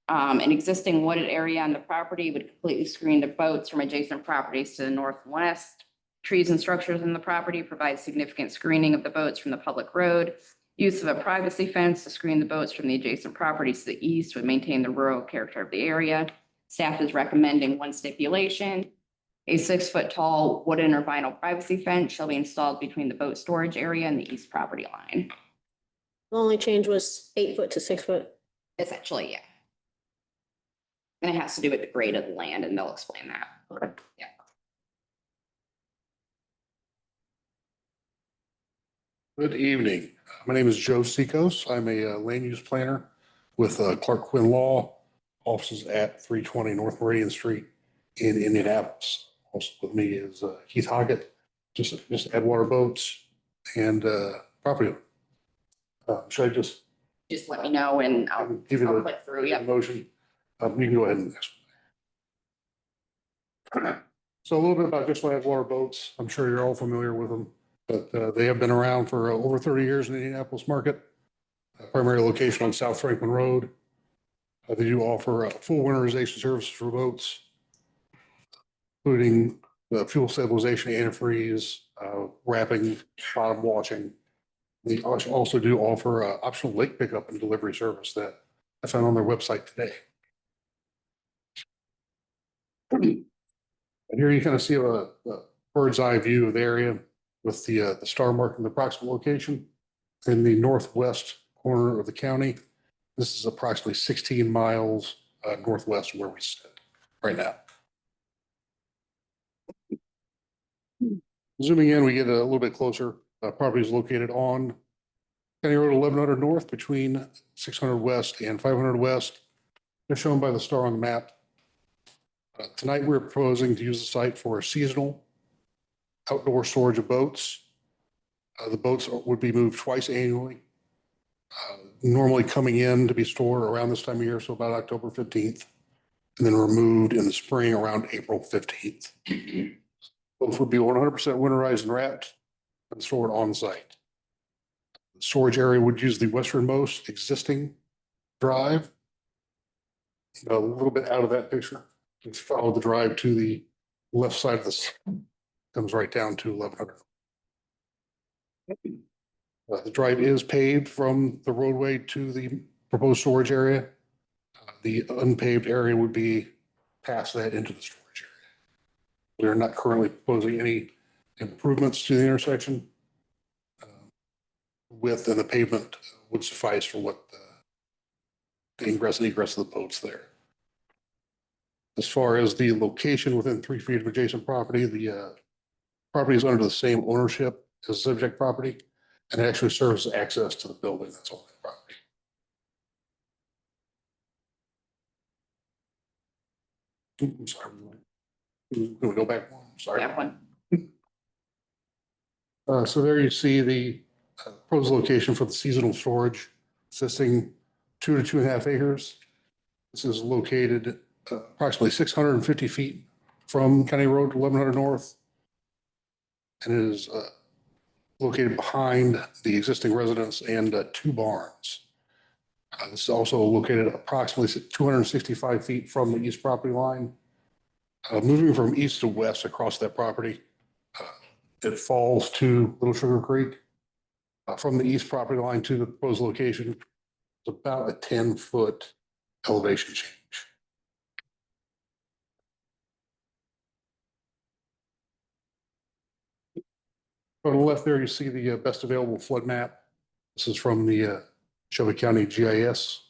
an existing wooded area on the property would completely screen the boats from adjacent properties to the north and west. Trees and structures in the property provide significant screening of the boats from the public road. Use of a privacy fence to screen the boats from the adjacent properties to the east would maintain the rural character of the area. Staff is recommending one stipulation. A 6-foot tall wooden or vinyl privacy fence shall be installed between the boat storage area and the east property line. The only change was 8 foot to 6 foot. Essentially, yeah. And it has to do with the grade of the land, and they'll explain that. Okay. Yeah. Good evening. My name is Joe Sikos. I'm a land use planner with Clark Quinn Law, offices at 320 North Meridian Street in Indianapolis. Also with me is Keith Hoggett, just Edgewater Boats and property owner. Should I just Just let me know and I'll give you I'll the click through, yeah. motion? You can go ahead and. So a little bit about just Edgewater Boats. I'm sure you're all familiar with them, but they have been around for over 30 years in the Indianapolis market. Primary location on South Franklin Road. They do offer full winterization services for boats, including fuel stabilization, antifreeze, wrapping, bottom washing. They also do offer optional lake pickup and delivery service that I found on their website today. And here you kind of see a bird's eye view of the area with the star marking the approximate location in the northwest corner of the county. This is approximately 16 miles northwest of where we sit right now. Zooming in, we get a little bit closer. Property is located on County Road 1100 North between 600 West and 500 West, as shown by the star on the map. Tonight, we're proposing to use the site for seasonal outdoor storage of boats. The boats would be moved twice annually, normally coming in to be stored around this time of year, so about October 15th, and then removed in the spring around April 15th. Both would be 100% winterized and wrapped and stored on site. The storage area would use the westernmost existing drive. A little bit out of that picture. Just follow the drive to the left side of this, comes right down to 1100. The drive is paved from the roadway to the proposed storage area. The unpaved area would be past that into the storage area. We are not currently proposing any improvements to the intersection. Width and the pavement would suffice for what the ingress and egress of the boats there. As far as the location within 3 feet of adjacent property, the property is under the same ownership as the subject property, and it actually serves as access to the building that's on that property. I'm sorry. Can we go back one? Sorry. That one. So there you see the proposed location for the seasonal storage, consisting 2 to 2.5 acres. This is located approximately 650 feet from County Road 1100 North, and it is located behind the existing residence and 2 barns. This is also located approximately 265 feet from the east property line. Moving from east to west across that property, it falls to Little Sugar Creek. From the east property line to the proposed location, it's about a 10-foot elevation change. On the left there, you see the best available flood map. This is from the Shelby County GIS.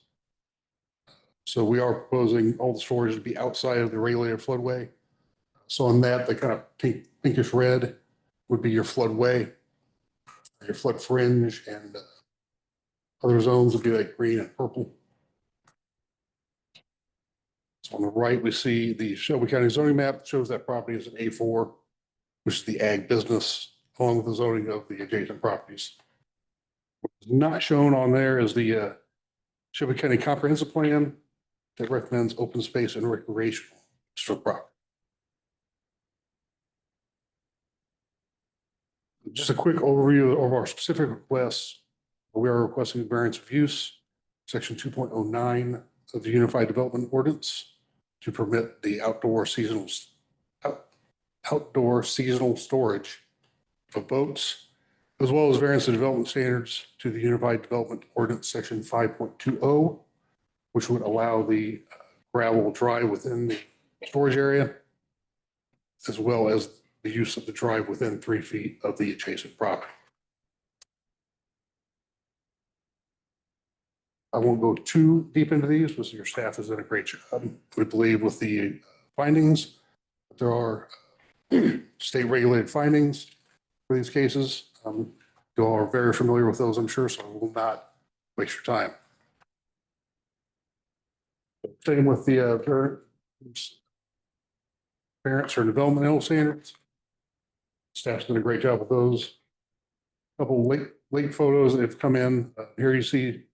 So we are proposing all the storage to be outside of the regulated floodway. So on that, the kind of pinkish red would be your floodway, your flood fringe, and other zones would be like green and purple. So on the right, we see the Shelby County zoning map that shows that property is an A4, which is the ag business, along with the zoning of the adjacent properties. What's not shown on there is the Shelby County Comprehensive Plan that recommends open space and recreational for property. Just a quick overview of our specific requests. We are requesting a variance of use, section 2.09 of the Unified Development Ordinance, to permit the outdoor seasonal storage of boats, as well as variance of development standards to the Unified Development Ordinance, section 5.20, which would allow the gravel drive within the storage area, as well as the use of the drive within 3 feet of the adjacent property. I won't go too deep into these because your staff has done a great job. We believe with the findings, there are state regulated findings for these cases. You all are very familiar with those, I'm sure, so I will not waste your time. Same with the variance or developmental standards. Staff's done a great job with those. Couple late photos that have come in. Here you see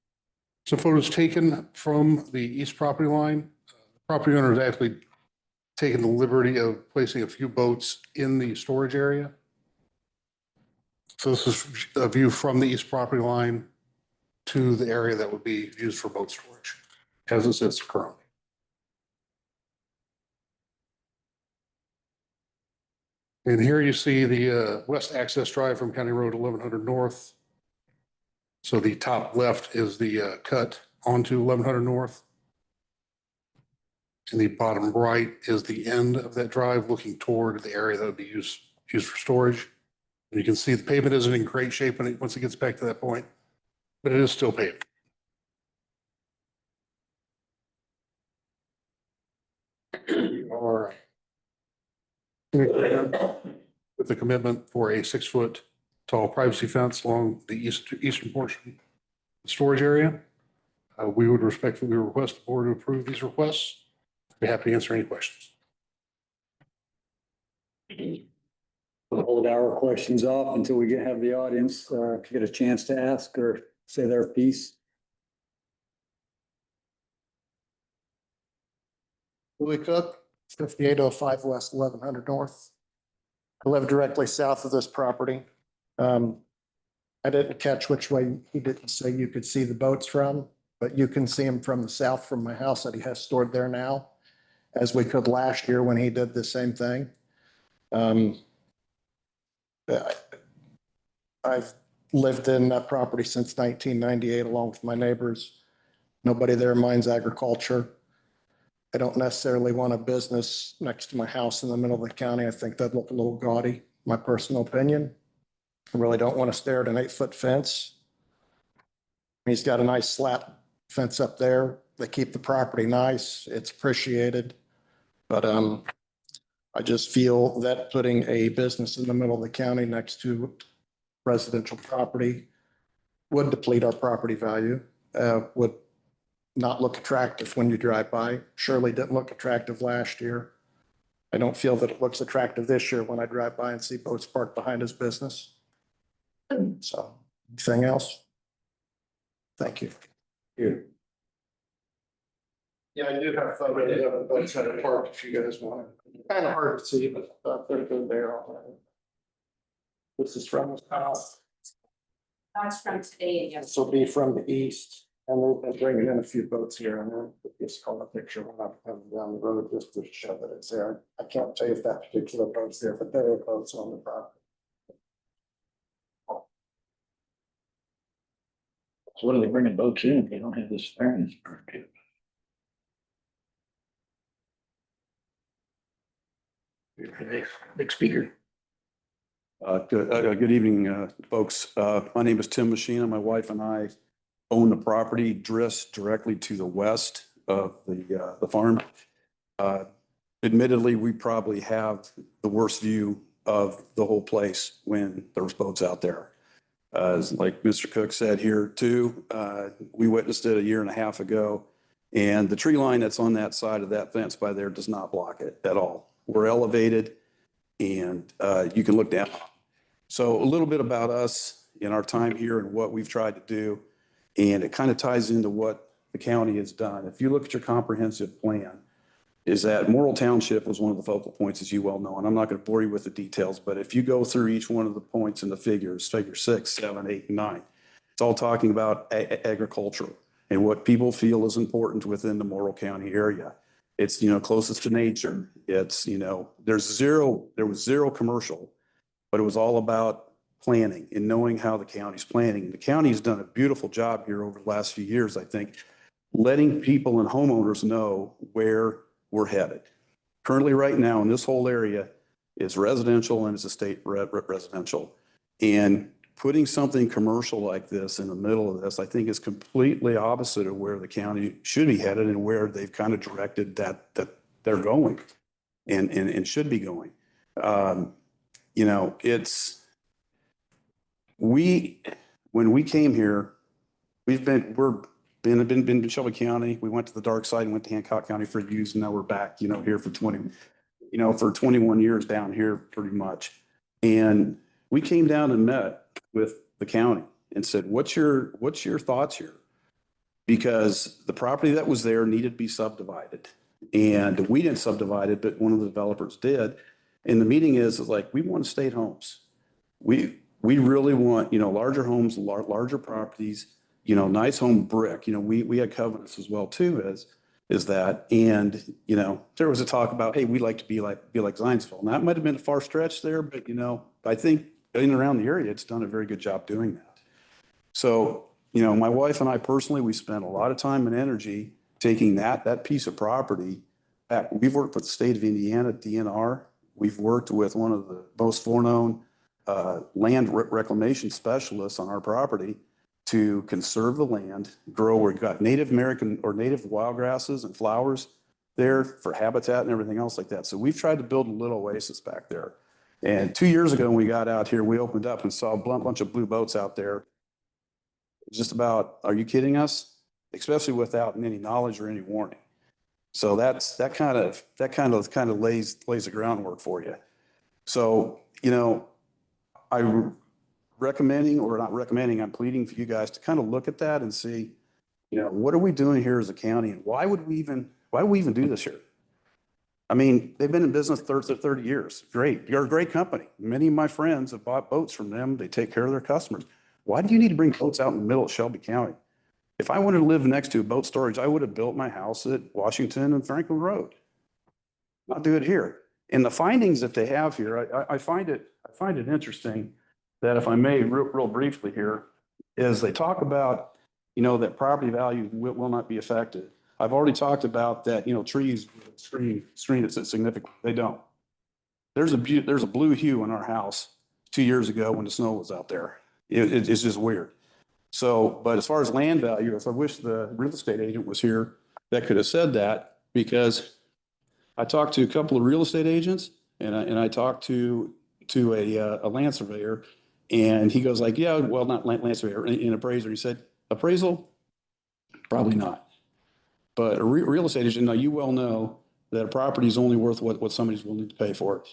some photos taken from the east property line. The property owner has actually taken the liberty of placing a few boats in the storage area. So this is a view from the east property line to the area that would be used for boat storage, as it sits currently. And here you see the west access drive from County Road 1100 North. So the top left is the cut onto 1100 North. And the bottom right is the end of that drive looking toward the area that would be used for storage. And you can see the pavement isn't in great shape once it gets back to that point, but it is still paved. We are with the commitment for a 6-foot tall privacy fence along the eastern portion of the storage area. We would respectfully request the board to approve these requests. Be happy to answer any questions. We'll hold our questions off until we have the audience get a chance to ask or say their piece. Louis Cook, 5805 West 1100 North. I live directly south of this property. I didn't catch which way he didn't say you could see the boats from, but you can see them from the south from my house that he has stored there now, as we could last year when he did the same thing. I've lived in that property since 1998 along with my neighbors. Nobody there minds agriculture. I don't necessarily want a business next to my house in the middle of the county. I think that'd look a little gaudy, my personal opinion. I really don't want to stare at an 8-foot fence. He's got a nice slat fence up there. They keep the property nice. It's appreciated. But I just feel that putting a business in the middle of the county next to residential property would deplete our property value, would not look attractive when you drive by. Surely didn't look attractive last year. I don't feel that it looks attractive this year when I drive by and see boats parked behind his business. So, anything else? Thank you. Here. Yeah, I do have photos of the boats that are parked if you guys want it. Kind of hard to see, but they're good there already. This is from his house. That's from today, yes. This will be from the east, and they've been bringing in a few boats here and then just call a picture when I'm coming down the road just to show that it's there. I can't tell you if that particular boat's there, but there are boats on the property. So what are they bringing boats in if they don't have this variance permit? Next speaker. Good evening, folks. My name is Tim Machina. My wife and I own the property just directly to the west of the farm. Admittedly, we probably have the worst view of the whole place when there's boats out there. As like Mr. Cook said here too, we witnessed it a year and a half ago, and the tree line that's on that side of that fence by there does not block it at all. We're elevated, and you can look down. So a little bit about us in our time here and what we've tried to do, and it kind of ties into what the county has done. If you look at your comprehensive plan, is that Morrill Township was one of the focal points, as you well know, and I'm not going to bore you with the details, but if you go through each one of the points in the figures, figure 6, 7, 8, and 9, it's all talking about agriculture and what people feel is important within the Morrill County area. It's, closest to nature. It's, there was zero commercial, but it was all about planning and knowing how the county's planning. And the county's done a beautiful job here over the last few years, I think, letting people and homeowners know where we're headed. Currently, right now, in this whole area is residential and it's a state residential. And putting something commercial like this in the middle of this, I think is completely opposite of where the county should be headed and where they've kind of directed that they're going and should be going. when we came here, we've been to Shelby County. We went to the dark side and went to Hancock County for years. And now we're back, here for 21 years down here pretty much. And we came down and met with the county and said, what's your thoughts here? Because the property that was there needed to be subdivided. And we didn't subdivide it, but one of the developers did. And the meeting is like, we want state homes. We really want, larger homes, larger properties, nice home brick. We had covenants as well too, is that. And, there was a talk about, hey, we'd like to be like Zionsville. And that might have been a far stretch there, but, I think in and around the area, it's done a very good job doing that. So, my wife and I personally, we spent a lot of time and energy taking that piece of property back. We've worked with the state of Indiana, DNR. We've worked with one of the most foreknown land reclamation specialists on our property to conserve the land, grow. We've got Native American or native wild grasses and flowers there for habitat and everything else like that. So we've tried to build a little oasis back there. And 2 years ago, when we got out here, we opened up and saw a bunch of blue boats out there. Just about, are you kidding us? Especially without any knowledge or any warning. So that kind of lays the groundwork for you. So, I'm recommending, or not recommending, I'm pleading for you guys to kind of look at that and see, what are we doing here as a county, and why do we even do this here? I mean, they've been in business 30 years. Great. You're a great company. Many of my friends have bought boats from them. They take care of their customers. Why do you need to bring boats out in the middle of Shelby County? If I wanted to live next to a boat storage, I would have built my house at Washington and Franklin Road. Not do it here. And the findings that they have here, I find it interesting that, if I may, real briefly here, is they talk about, that property value will not be affected. I've already talked about that, trees screen it's significant. They don't. There's a blue hue in our house 2 years ago when the snow was out there. It's just weird. So, but as far as land value, I wish the real estate agent was here that could have said that, because I talked to a couple of real estate agents and I talked to a land surveyor, and he goes like, yeah, well, not land surveyor, an appraiser. He said, appraisal? Probably not. But a real estate agent, now you well know that a property is only worth what somebody's willing to pay for it.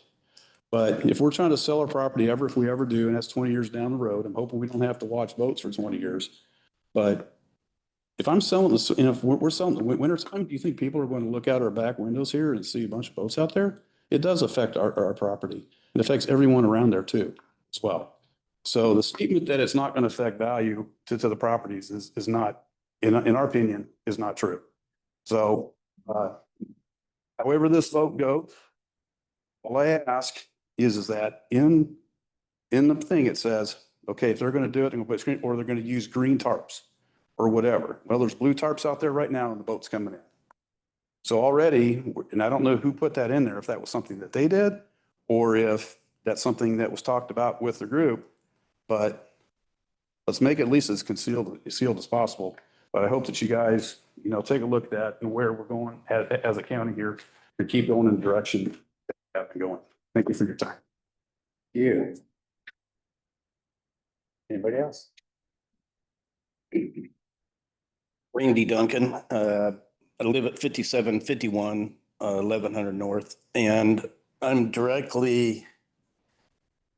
But if we're trying to sell our property if we ever do, and that's 20 years down the road, I'm hoping we don't have to watch boats for 20 years. But if I'm selling this, and if we're selling the winter time, do you think people are going to look out our back windows here and see a bunch of boats out there? It does affect our property. It affects everyone around there too, as well. So the statement that it's not going to affect value to the properties is not, in our opinion, is not true. So, however this vote goes, all I ask is that in the thing, it says, okay, if they're going to do it, they're going to put screen, or they're going to use green tarps or whatever. Well, there's blue tarps out there right now and the boat's coming in. So already, and I don't know who put that in there, if that was something that they did or if that's something that was talked about with the group, but let's make it at least as concealed as possible. But I hope that you guys, take a look at that and where we're going as a county here, and keep going in the direction that we're going. Thank you for your time. You. Anybody else? Randy Duncan. I live at 5751 1100 North, and I'm directly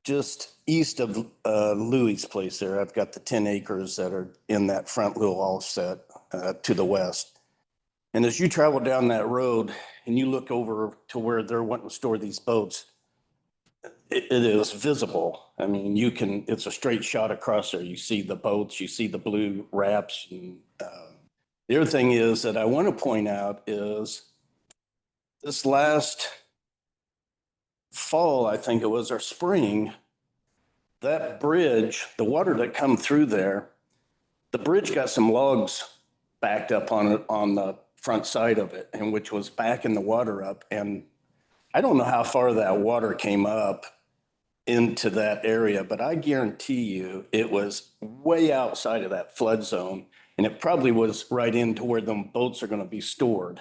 just east of Louie's place there. I've got the 10 acres that are in that front little offset to the west. And as you travel down that road and you look over to where they're wanting to store these boats, it is visible. I mean, it's a straight shot across there. You see the boats, you see the blue wraps. And the other thing is that I want to point out is this last fall, I think it was, or spring, that bridge, the water that come through there, the bridge got some logs backed up on it on the front side of it, and which was backing the water up. And I don't know how far that water came up into that area, but I guarantee you it was way outside of that flood zone, and it probably was right into where the boats are going to be stored.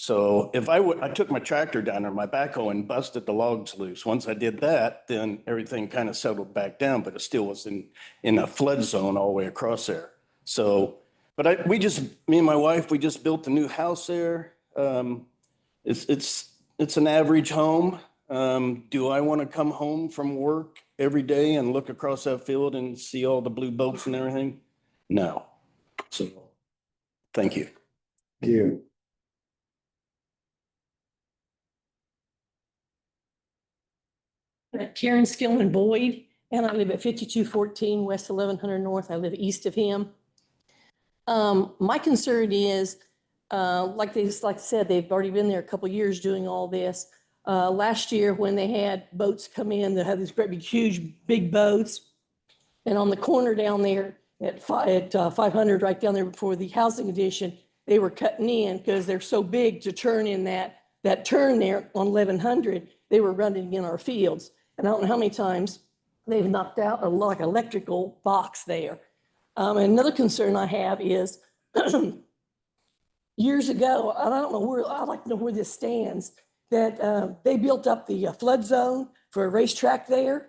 So if I took my tractor down there, my backhoe and busted the logs loose. Once I did that, then everything kind of settled back down, but it still was in a flood zone all the way across there. So, but me and my wife, we just built a new house there. It's an average home. Do I want to come home from work every day and look across that field and see all the blue boats and everything? No. So, thank you. Thank you. Karen Skillman Boyd, and I live at 5214 West 1100 North. I live east of him. My concern is, like I said, they've already been there a couple of years doing all this. Last year when they had boats come in that had these great big, huge, big boats. And on the corner down there at 500, right down there before the housing addition, they were cutting in because they're so big to turn in that turn there on 1100. They were running in our fields. And I don't know how many times they've knocked out a like electrical box there. Another concern I have is years ago, and I don't know where, I'd like to know where this stands, that they built up the flood zone for a racetrack there.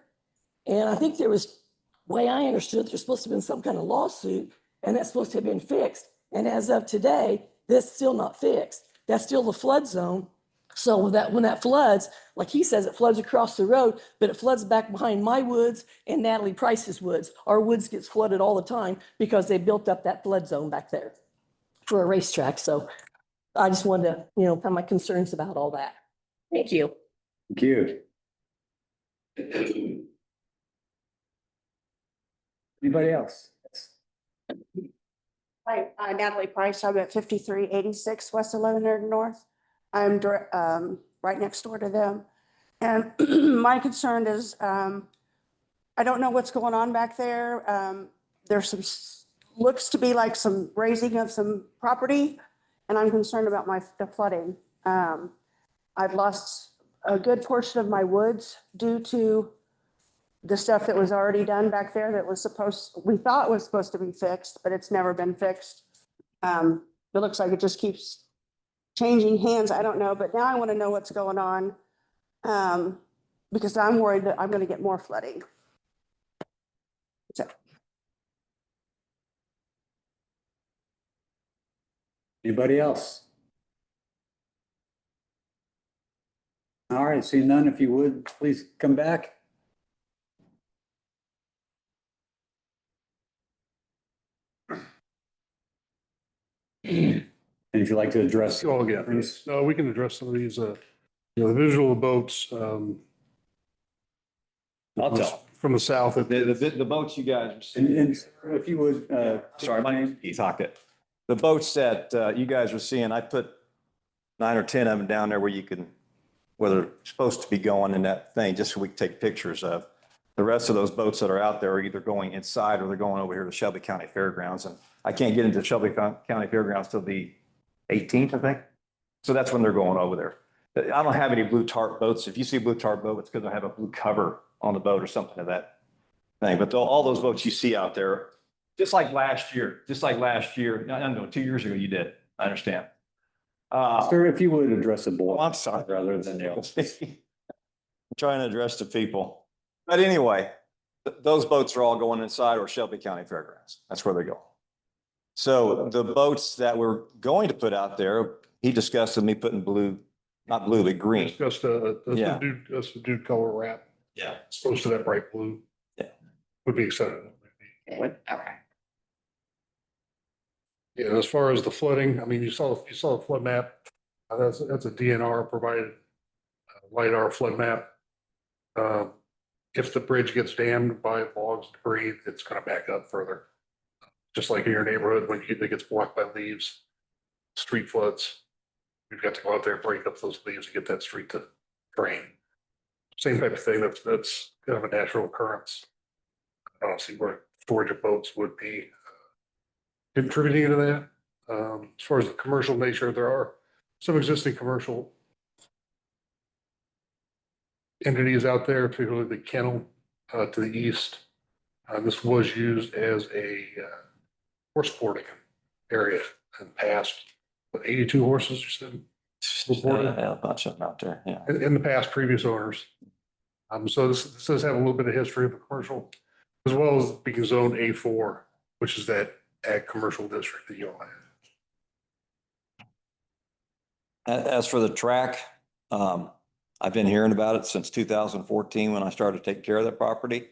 And I think there was, way I understood, there's supposed to have been some kind of lawsuit and that's supposed to have been fixed. And as of today, that's still not fixed. That's still the flood zone. So when that floods, like he says, it floods across the road, but it floods back behind my woods and Natalie Price's woods. Our woods gets flooded all the time because they built up that flood zone back there for a racetrack. So I just wanted to, have my concerns about all that. Thank you. Thank you. Anybody else? Hi, Natalie Price. I'm at 5386 West 1100 North. I'm right next door to them. And my concern is, I don't know what's going on back there. There's looks to be like some raising of some property, and I'm concerned about the flooding. I've lost a good portion of my woods due to the stuff that was already done back there that we thought was supposed to be fixed, but it's never been fixed. It looks like it just keeps changing hands. I don't know, but now I want to know what's going on because I'm worried that I'm going to get more flooding. So. Anybody else? All right, seeing none, if you would, please come back. And if you'd like to address. Oh, yeah, we can address some of these, the visual boats. I'll tell. From the south. The boats you guys. And if you would. Sorry, my name's Keith Hockett. The boats that you guys are seeing, I put 9 or 10 of them down there where they're supposed to be going in that thing, just so we can take pictures of. The rest of those boats that are out there are either going inside or they're going over here to Shelby County Fairgrounds. And I can't get into Shelby County Fairgrounds till the 18th, I think. So that's when they're going over there. I don't have any blue tarp boats. If you see a blue tarp boat, it's because I have a blue cover on the boat or something of that thing. But all those boats you see out there, just like last year, I don't know, 2 years ago you did, I understand. Sir, if you would address the board. Oh, I'm sorry. Rather than the. I'm trying to address the people. But anyway, those boats are all going inside or Shelby County Fairgrounds. That's where they go. So the boats that we're going to put out there, he discussed with me putting blue, not blue, but green. Discussed a subdued color wrap. Yeah. Opposed to that bright blue. Yeah. Would be acceptable. Okay. Yeah, as far as the flooding, I mean, you saw the flood map. That's a DNR provided LiDAR flood map. If the bridge gets dammed by logs, debris, it's going to back up further. Just like in your neighborhood, when it gets blocked by leaves, street floods, you've got to go out there, break up those leaves and get that street to drain. Same type of thing. That's kind of a natural occurrence. I don't see where storage of boats would be contributing to that. As far as the commercial nature, there are some existing commercial entities out there, particularly the kennel to the east. This was used as a horse boarding area in the past. But 82 horses, you said? reported Yeah, a bunch of them out there, yeah. in the past, previous owners. So this does have a little bit of history of the commercial, as well as being zoned A4, which is that ag commercial district that you all have. As for the track, I've been hearing about it since 2014 when I started taking care of that property.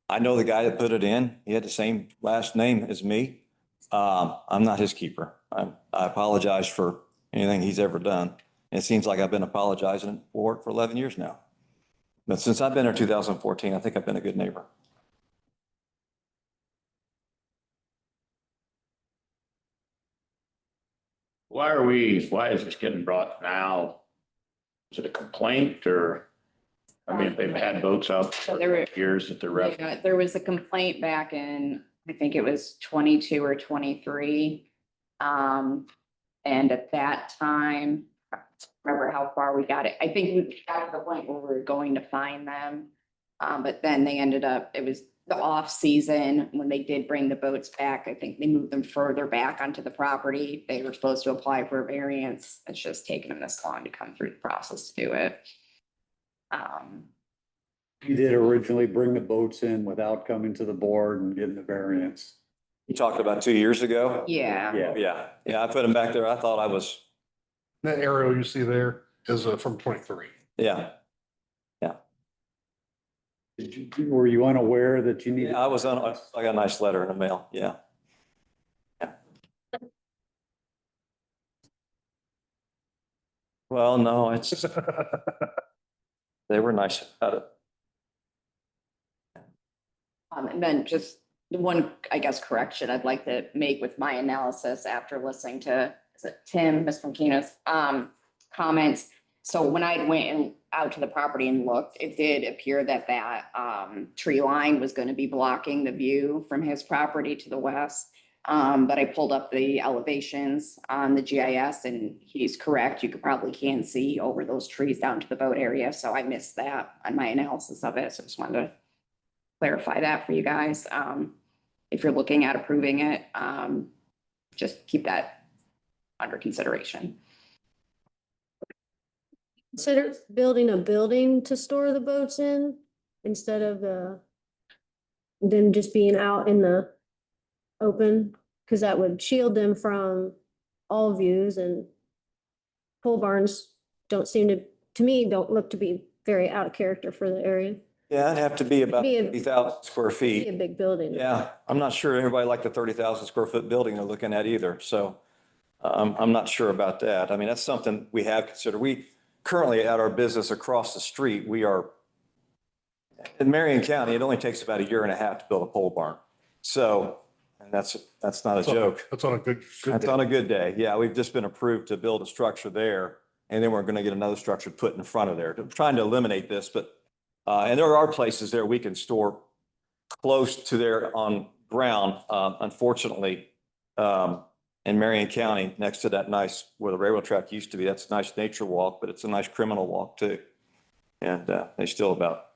I know the guy that put it in. He had the same last name as me. I'm not his keeper. I apologize for anything he's ever done. It seems like I've been apologizing for it for 11 years now. But since I've been there 2014, I think I've been a good neighbor. Why is this getting brought now? Is it a complaint or, I mean, they've had boats out So for there were- years that they're ref. Yeah, there was a complaint back in, I think it was 22 or 23. And at that time, I don't remember how far we got it. I think we got to the point where we were going to find them. But then they ended up, it was the off season when they did bring the boats back. I think they moved them further back onto the property. They were supposed to apply for a variance. It's just taken them this long to come through the process to do it. You did originally bring the boats in without coming to the board and getting the variance. You talked about 2 years ago? Yeah. Yeah, I put him back there. I thought I was, That arrow you see there is from 23. yeah. Were you unaware that you needed? Yeah, I got a nice letter in the mail, yeah. Well, no, it's, they were nice about it. And then just the one, I guess, correction I'd like to make with my analysis after listening to, is it Tim, Ms. Franquina's, comments. So when I went out to the property and looked, it did appear that tree line was going to be blocking the view from his property to the west. But I pulled up the elevations on the GIS and he's correct. You can see over those trees down to the boat area. So I missed that on my analysis of it. So I just wanted to clarify that for you guys. If you're looking at approving it, just keep that under consideration. Consider building a building to store the boats in instead of them just being out in the open, because that would shield them from all views, and pole barns don't seem to me, don't look to be very out of character for the area. Yeah, it'd have to be about Be a- 50,000 square Be a feet. big building. Yeah, I'm not sure everybody liked the 30,000 square foot building they're looking at either. So I'm not sure about that. I mean, that's something we have considered. We currently at our business across the street, we are in Marion County, it only takes about 1.5 years to build a pole barn. So, and that's not a joke. That's on a good That's day. on a good day. Yeah, we've just been approved to build a structure there. And then we're going to get another structure put in front of there. I'm trying to eliminate this, but, and there are places there we can store close to there on ground. Unfortunately, in Marion County, next to that nice, where the railroad track used to be, that's a nice nature walk, but it's a nice criminal walk too. And they still about,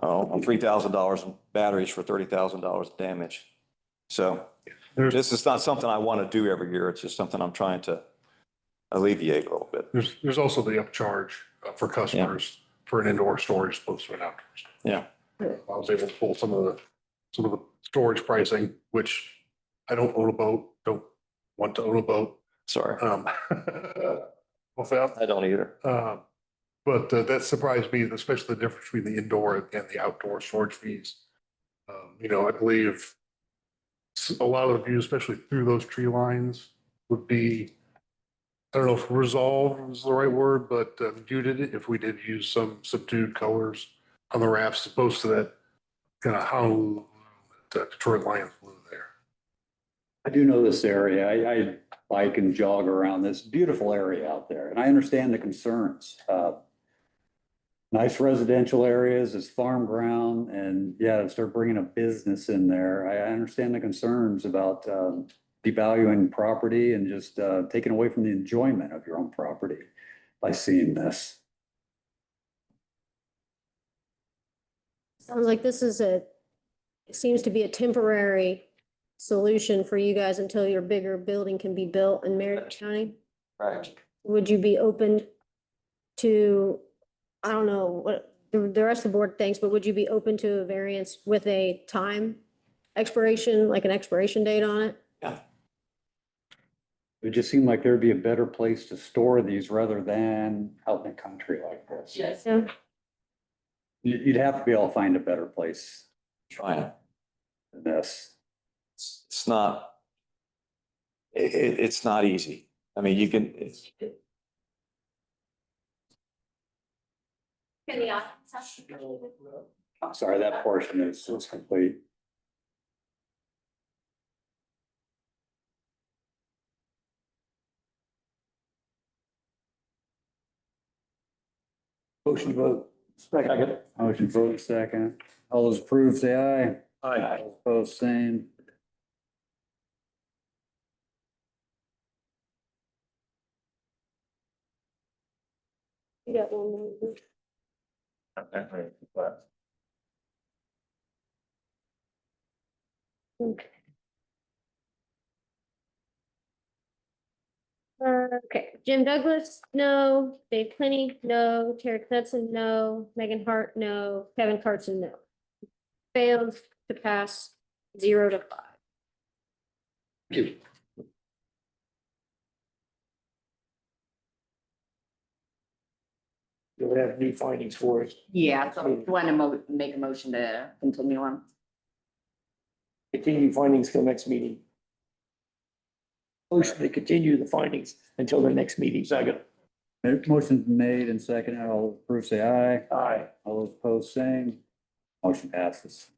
$3,000 in batteries for $30,000 damage. So this is not something I want to do every year. It's just something I'm trying to alleviate a little bit. There's also the upcharge for customers for an indoor storage opposed to an outdoor. Yeah. I was able to pull some of the storage pricing, which I don't own a boat, don't want to own a boat. Sorry. What's that? I don't either. But that surprised me, especially the difference between the indoor and the outdoor storage fees. I believe a lot of the views, especially through those tree lines, would be, I don't know if resolved is the right word, but muted if we did use some subdued colors on the wraps, as opposed to that kind of Honolulu, Detroit Lions blue there. I do know this area. I bike and jog around this beautiful area out there, and I understand the concerns. Nice residential areas, it's farm ground, and yeah, start bringing a business in there. I understand the concerns about devaluing property and just taking away from the enjoyment of your own property by seeing this. Sounds like this is it seems to be a temporary solution for you guys until your bigger building can be built in Marion County. Right. would you be open to, I don't know what the rest of the board thinks, but would you be open to a variance with a time expiration, like an expiration date on it? It just seemed like there'd be a better place to store these rather than out in the country like this. Yes. Yeah. You'd have to be able to find a better place Trying. than this. It's not, it's not easy. I mean, you can, I'm sorry, that portion is complete. Motion vote. Second. Motion vote second. All those approved, say aye. Aye. All opposed, same. You got one more. Okay, Jim Douglas, no. Dave Plenty, no. Terry Knudsen, no. Megan Hart, no. Kevin Carson, no. Fails to pass 0-5. Thank you. You'll have new findings for us. Yeah, so want to make a motion to continue on. Continue findings till next meeting. Motion to continue the findings until the next meeting. Second. Motion's made and seconded. All those approved, say aye. Aye. All those opposed, same. Motion passes.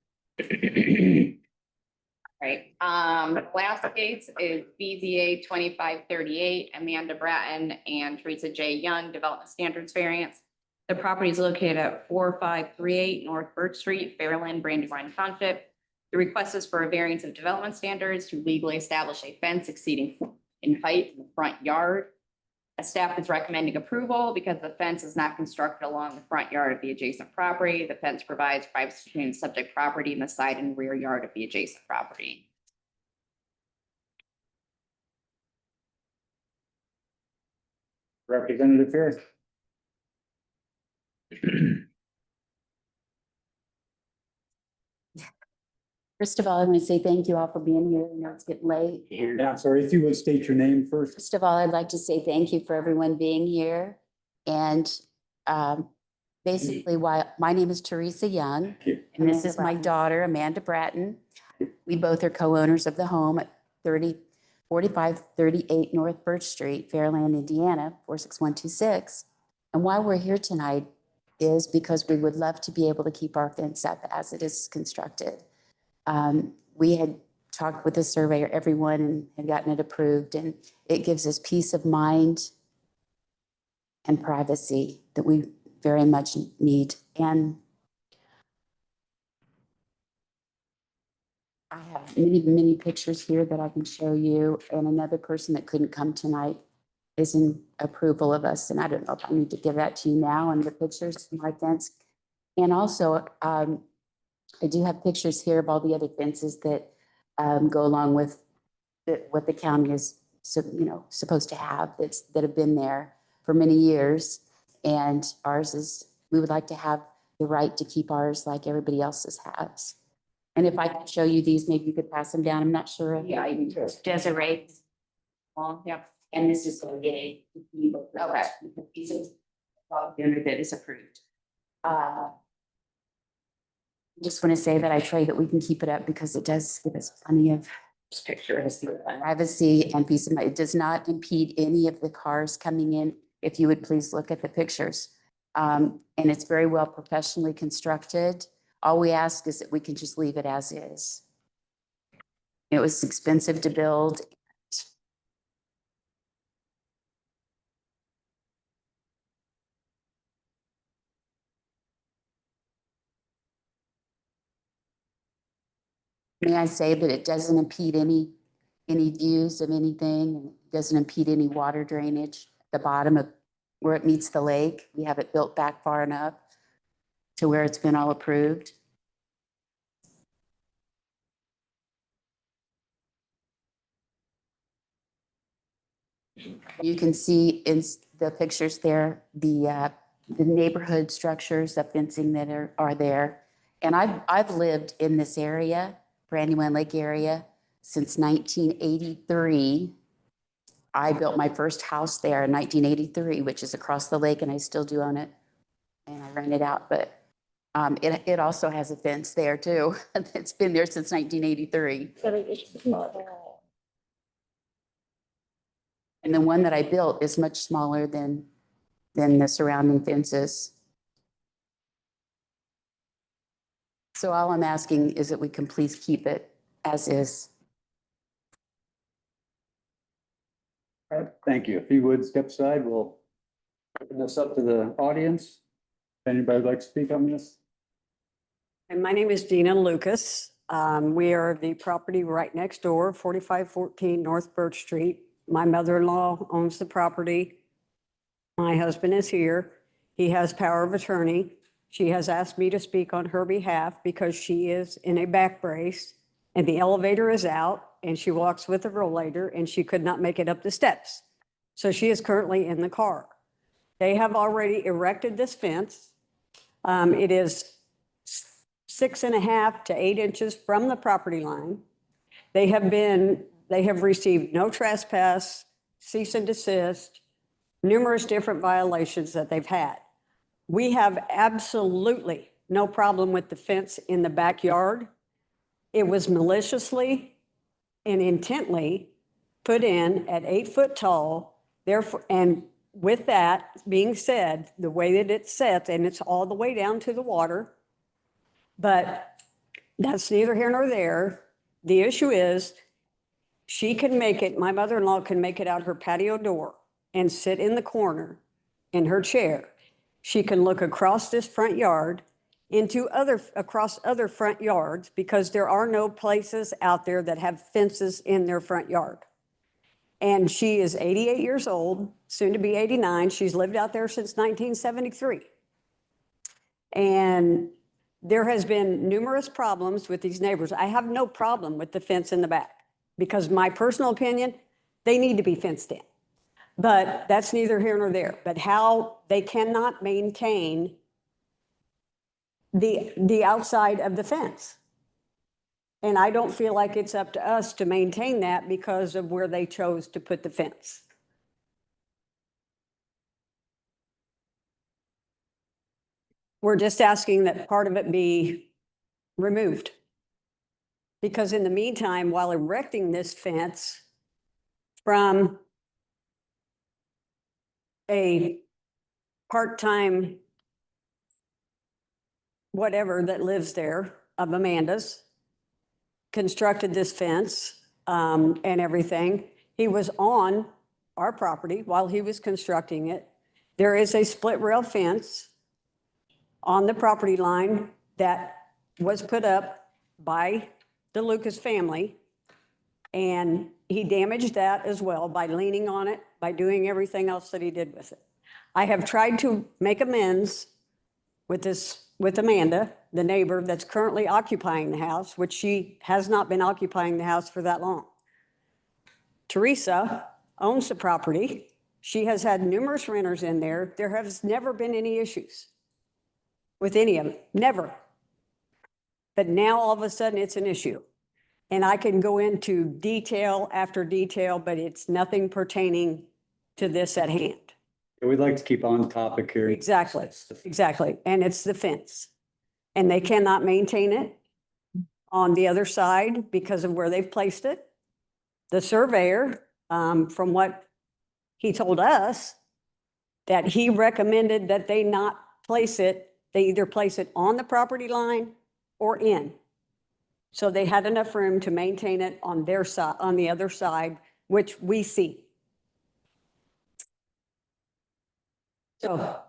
Right, last case is BZA 2538, Amanda Bratton and Teresa J. Young, Development Standards Variance. The property is located at 4538 North Birch Street, Fairland, Brandywine Township. The request is for a variance of development standards to legally establish a fence exceeding in height in the front yard. A staff is recommending approval because the fence is not constructed along the front yard of the adjacent property. The fence provides privacy between the subject property and the side and rear yard of the adjacent property. Representative here. First of all, I want to say thank you all for being here. I know it's getting late. Yeah, sorry, if you would state your name first. First of all, I'd like to say thank you for everyone being here. And basically, why my name is Teresa Young, and this is my daughter, Amanda Bratton. We both are co-owners of the home at 4538 North Birch Street, Fairland, Indiana, 46126. And why we're here tonight is because we would love to be able to keep our fence up as it is constructed. We had talked with the surveyor, everyone, and had gotten it approved, and it gives us peace of mind and privacy that we very much need. And I have many, many pictures here that I can show you, and another person that couldn't come tonight is in approval of us, and I don't know if I need to give that to you now, and the pictures of my fence. And also, I do have pictures here of all the other fences that go along with what the county is, supposed to have that have been there for many years. And ours is, we would like to have the right to keep ours like everybody else's has. And if I could show you these, maybe you could pass them down. I'm not sure. Yeah, you can Desiree. Oh, yeah. And this is a yay. Okay. Piece of that is approved. Just want to say that I pray that we can keep it up because it does give us plenty of privacy and peace of mind. It does not impede any of the cars coming in. If you would please look at the pictures. And it's very well professionally constructed. All we ask is that we can just leave it as is. It was expensive to build. May I say that it doesn't impede any views of anything, and it doesn't impede any water drainage at the bottom of where it meets the lake. We have it built back far enough to where it's been all approved. You can see in the pictures there, the neighborhood structures, the fencing that are there. And I've lived in this area, Brandywine Lake area, since 1983. I built my first house there in 1983, which is across the lake, and I still do own it. And I rent it out, but it also has a fence there too. It's been there since 1983. And the one that I built is much smaller than the surrounding fences. So all I'm asking is that we can please keep it as is. All right, thank you. If you would step aside, we'll open this up to the audience. If anybody would like to speak on this? And my name is Dina Lucas. We are the property right next door, 4514 North Birch Street. My mother-in-law owns the property. My husband is here. He has power of attorney. She has asked me to speak on her behalf because she is in a back brace and the elevator is out and she walks with a rollator and she could not make it up the steps. So she is currently in the car. They have already erected this fence. It is 6.5 to 8 inches from the property line. They have received no trespass, cease and desist, numerous different violations that they've had. We have absolutely no problem with the fence in the backyard. It was maliciously and intently put in at 8 foot tall. Therefore, and with that being said, the way that it's set, and it's all the way down to the water, but that's neither here nor there. The issue is she can make it, my mother-in-law can make it out her patio door and sit in the corner in her chair. She can look across this front yard across other front yards because there are no places out there that have fences in their front yard. And she is 88 years old, soon to be 89. She's lived out there since 1973. And there has been numerous problems with these neighbors. I have no problem with the fence in the back because my personal opinion, they need to be fenced in. But that's neither here nor there. But how they cannot maintain the outside of the fence. And I don't feel like it's up to us to maintain that because of where they chose to put the fence. We're just asking that part of it be removed. Because in the meantime, while erecting this fence from a part-time whatever that lives there of Amanda's, constructed this fence and everything. He was on our property while he was constructing it. There is a split rail fence on the property line that was put up by the Lucas family. And he damaged that as well by leaning on it, by doing everything else that he did with it. I have tried to make amends with Amanda, the neighbor that's currently occupying the house, which she has not been occupying the house for that long. Teresa owns the property. She has had numerous renters in there. There has never been any issues with any of them, never. But now all of a sudden it's an issue. And I can go into detail after detail, but it's nothing pertaining to this at hand. We'd like to keep on topic here. Exactly, exactly. And it's the fence. And they cannot maintain it on the other side because of where they've placed it. The surveyor, from what he told us, that he recommended that they not place it, they either place it on the property line or in. So they had enough room to maintain it on their side, on the other side, which we see. So.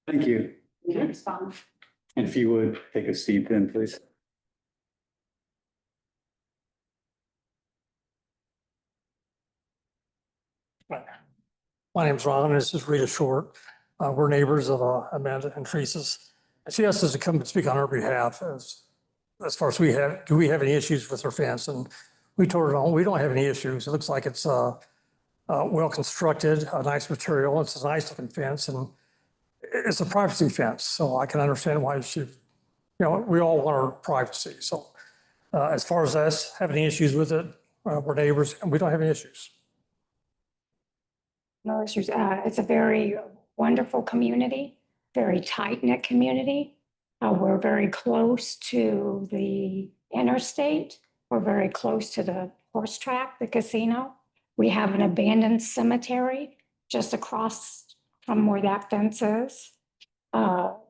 Thank you. Can I respond? And if you would take a seat then, please. My name's Ron, and this is Rita Short. We're neighbors of Amanda and Teresa's. She asked us to come and speak on her behalf as far as do we have any issues with her fence? And we told her, no, we don't have any issues. It looks like it's well constructed, a nice material. It's a nice looking fence and it's a privacy fence. So I can understand why we all want our privacy. So as far as us having any issues with it, we're neighbors and we don't have any issues. No issues. It's a very wonderful community, very tight-knit community. We're very close to the interstate. We're very close to the horse track, the casino. We have an abandoned cemetery just across from where that fence is.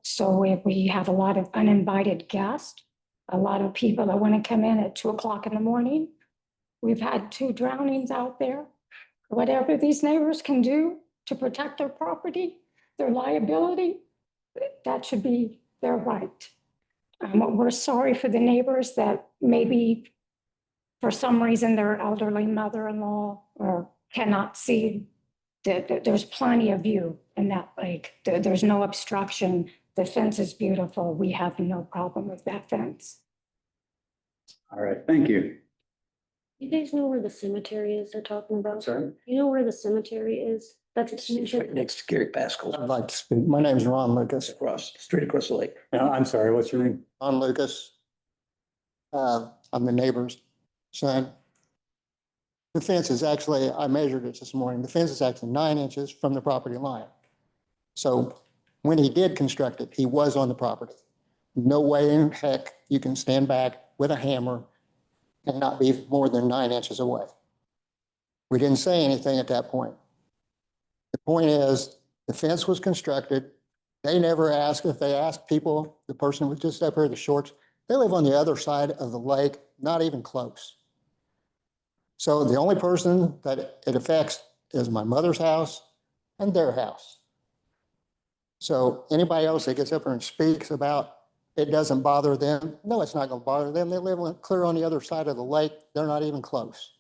So we have a lot of uninvited guests, a lot of people that want to come in at 2 o'clock in the morning. We've had 2 drownings out there. Whatever these neighbors can do to protect their property, their liability, that should be their right. We're sorry for the neighbors that maybe for some reason their elderly mother-in-law or cannot see that there's plenty of view in that lake. There's no obstruction. The fence is beautiful. We have no problem with that fence. All right, thank you. You guys know where the cemetery is they're talking about? Sorry? You know where the cemetery is? That's It's right next to Gary Pascal, I'd like to speak. My name's Ron Lucas. straight across the lake. I'm sorry, what's your name? Ron Lucas. I'm the neighbor's son. The fence is actually, I measured it this morning, the fence is actually 9 inches from the property line. So when he did construct it, he was on the property. No way in heck you can stand back with a hammer and not be more than 9 inches away. We didn't say anything at that point. The point is, the fence was constructed. They never asked, if they asked people, the person was just up here, the shorts, they live on the other side of the lake, not even close. So the only person that it affects is my mother's house and their house. So anybody else that gets up there and speaks about it doesn't bother them, no, it's not going to bother them. They live clear on the other side of the lake. They're not even close.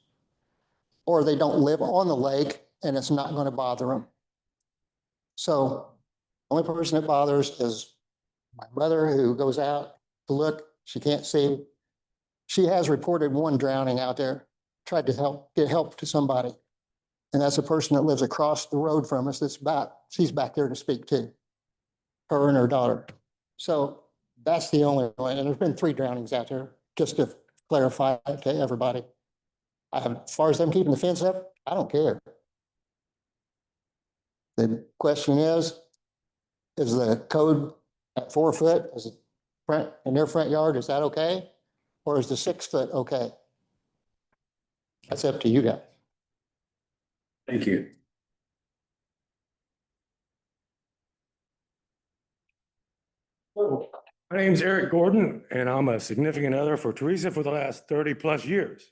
Or they don't live on the lake and it's not going to bother them. So the only person it bothers is my mother, who goes out to look. She can't see. She has reported 1 drowning out there, tried to get help to somebody. And that's a person that lives across the road from us. She's back there to speak to, her and her daughter. So that's the only one. And there's been 3 drownings out there, just to clarify to everybody. As far as them keeping the fence up, I don't care. The question is the code at 4 foot, is it front in their front yard, is that okay? Or is the 6 foot okay? That's up to you guys. Thank you. My name's Eric Gordon, and I'm a significant other for Teresa for the last 30+ years.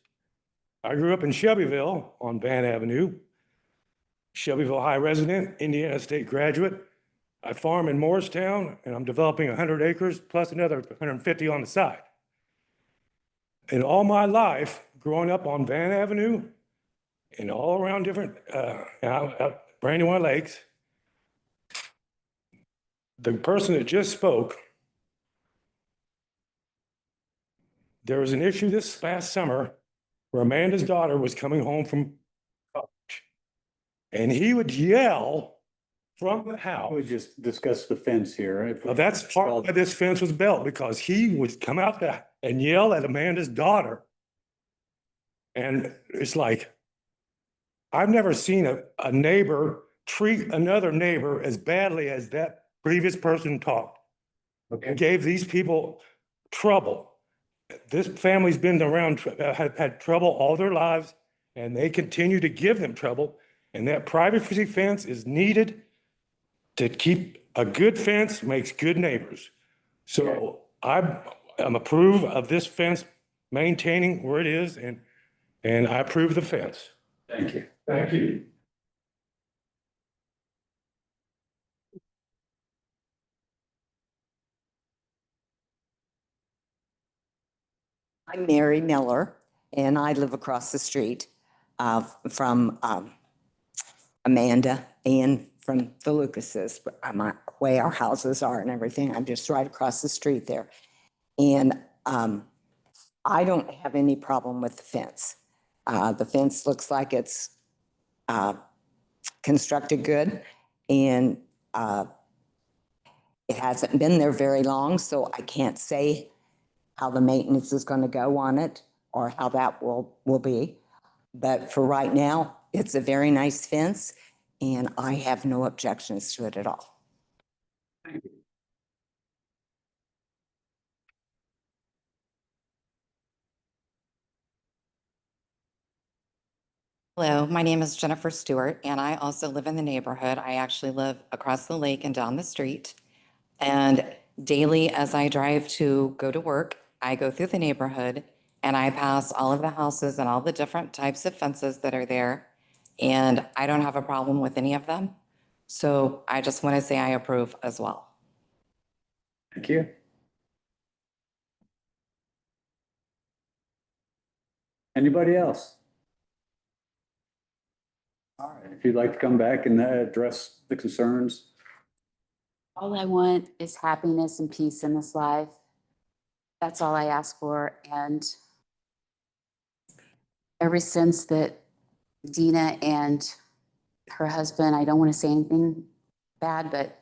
I grew up in Shelbyville on Van Avenue, Shelbyville High resident, Indiana State graduate. I farm in Morristown, and I'm developing 100 acres plus another 150 on the side. And all my life, growing up on Van Avenue and all around different Brandywine Lakes, the person that just spoke, there was an issue this past summer where Amanda's daughter was coming home from college. And he would yell from the house. We just discussed the fence here. Well, that's part of why this fence was built, because he would come out there and yell at Amanda's daughter. And it's like, I've never seen a neighbor treat another neighbor as badly as that previous person talked. Okay. And gave these people trouble. This family's been around, have had trouble all their lives, and they continue to give them trouble. And that privacy fence is needed to keep a good fence, makes good neighbors. So I'm approve of this fence maintaining where it is, and I approve the fence. Thank you. Thank you. I'm Mary Miller, and I live across the street from Amanda and from the Lucases, where our houses are and everything. I'm just right across the street there. And I don't have any problem with the fence. The fence looks like it's constructed good. And it hasn't been there very long, so I can't say how the maintenance is going to go on it or how that will be. But for right now, it's a very nice fence and I have no objections to it at all. Hello, my name is Jennifer Stewart, and I also live in the neighborhood. I actually live across the lake and down the street. And daily, as I drive to go to work, I go through the neighborhood and I pass all of the houses and all the different types of fences that are there. And I don't have a problem with any of them. So I just want to say I approve as well. Thank you. Anybody else? All right, if you'd like to come back and address the concerns. All I want is happiness and peace in this life. That's all I ask for. And ever since that Dina and her husband, I don't want to say anything bad, but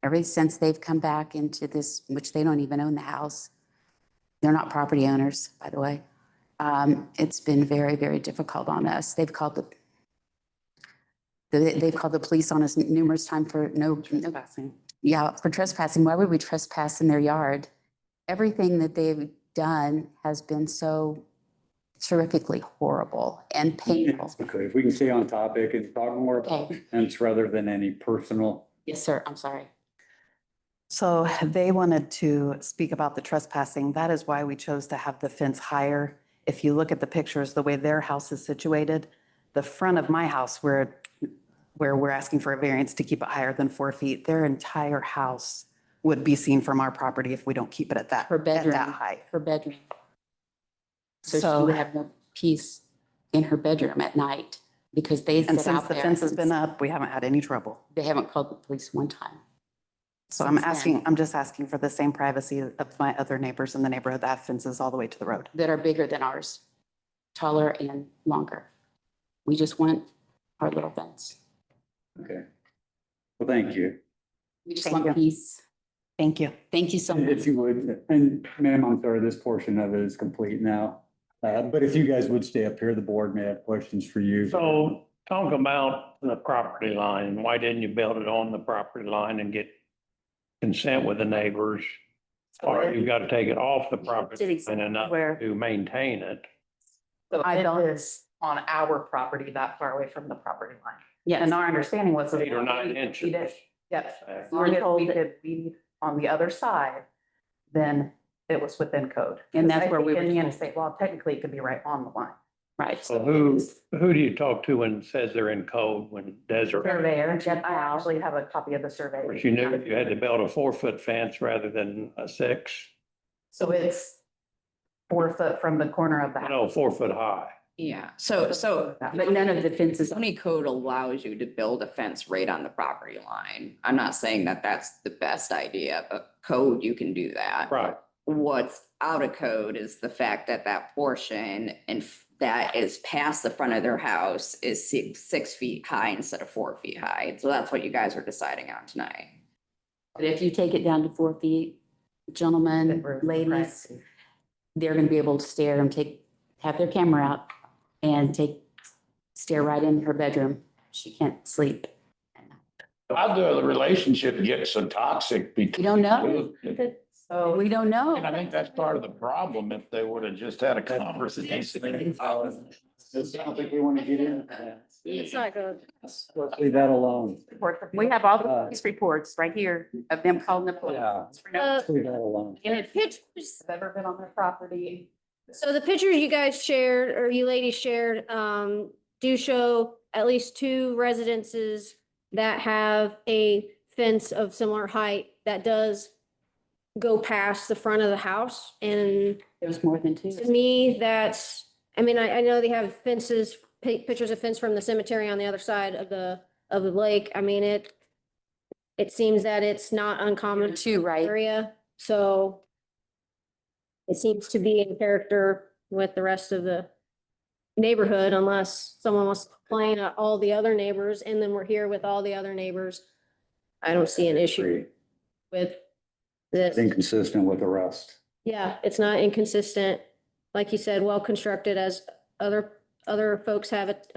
ever since they've come back into this, which they don't even own the house, they're not property owners, by the way. It's been very, very difficult on us. They've called the police on us numerous times for trespassing. Yeah, for trespassing. Why would we trespass in their yard? Everything that they've done has been so terrifically horrible and painful. Okay, if we can stay on topic and talk more about fence rather than any personal. Yes, sir. I'm sorry. So they wanted to speak about the trespassing. That is why we chose to have the fence higher. If you look at the pictures, the way their house is situated, the front of my house where we're asking for a variance to keep it higher than 4 feet, their entire house would be seen from our property if we don't keep it at that, Her bedroom, at that height. her bedroom. So she So- would have no peace in her bedroom at night because they And sit since out the there. fence has been up, we haven't had any trouble. They haven't called the police one time. So I'm Since then. I'm just asking for the same privacy of my other neighbors in the neighborhood that have fences all the way to the road. That are bigger than ours, taller and longer. We just want our little fence. Okay. Well, thank you. We just Thank want you. peace. Thank you. Thank you so much. If you would, and ma'am, I'm sorry, this portion of it is complete now. But if you guys would stay up here, the board may have questions for you. So talk about the property line. Why didn't you build it on the property line and get consent with the neighbors? Or you've got to take it off the property line enough to maintain it. So I don't is on our property that far away from the property line. Yes. And our understanding was. 8 or 9 inches. Yes, as long as we could weed on the other side, then it was within code. And that's where we In the were- interstate law, technically it could be right on the line. Right. So who do you talk to when it says they're in code, when Desiree? Surveyor, Jeff, I actually have a copy of the survey. But you knew you had to build a 4-foot fence rather than a 6, So it's 4 foot from the corner of the house. no, 4 foot high. Yeah, so, But none of the fences, zoning code allows you to build a fence right on the property line. I'm not saying that that's the best idea, but code, you can do that. Right. What's out of code is the fact that that portion and that is past the front of their house is 6 feet high instead of 4 feet high. So that's what you guys are deciding on tonight. but if you take it down to 4 feet, gentlemen, ladies, they're gonna be able to stare and have their camera out and stare right in her bedroom. She can't sleep. How do the relationship get so toxic? We don't know. So We don't know. And I think that's part of the problem, if they would have just had a conversation. I don't think we want to get into that. It's not good. Let's leave that alone. We have all the police reports right here of them calling the police. Yeah. for no- Let's leave that alone. And the pictures, I've ever been on their property. so the pictures you guys shared, or you ladies shared, do show at least 2 residences that have a fence of similar height that does go past the front of the house. And There's more than 2. to me, that's, I mean, I know they have fences, pictures of fence from the cemetery on the other side of the lake. I mean, it seems that it's not uncommon Two, right? area, so it seems to be in character with the rest of the neighborhood unless someone wants to complain at all the other neighbors, and then we're here with all the other neighbors. I don't see an issue with this. Inconsistent with the rest. Yeah, it's not inconsistent. Like you said, well constructed as other folks have it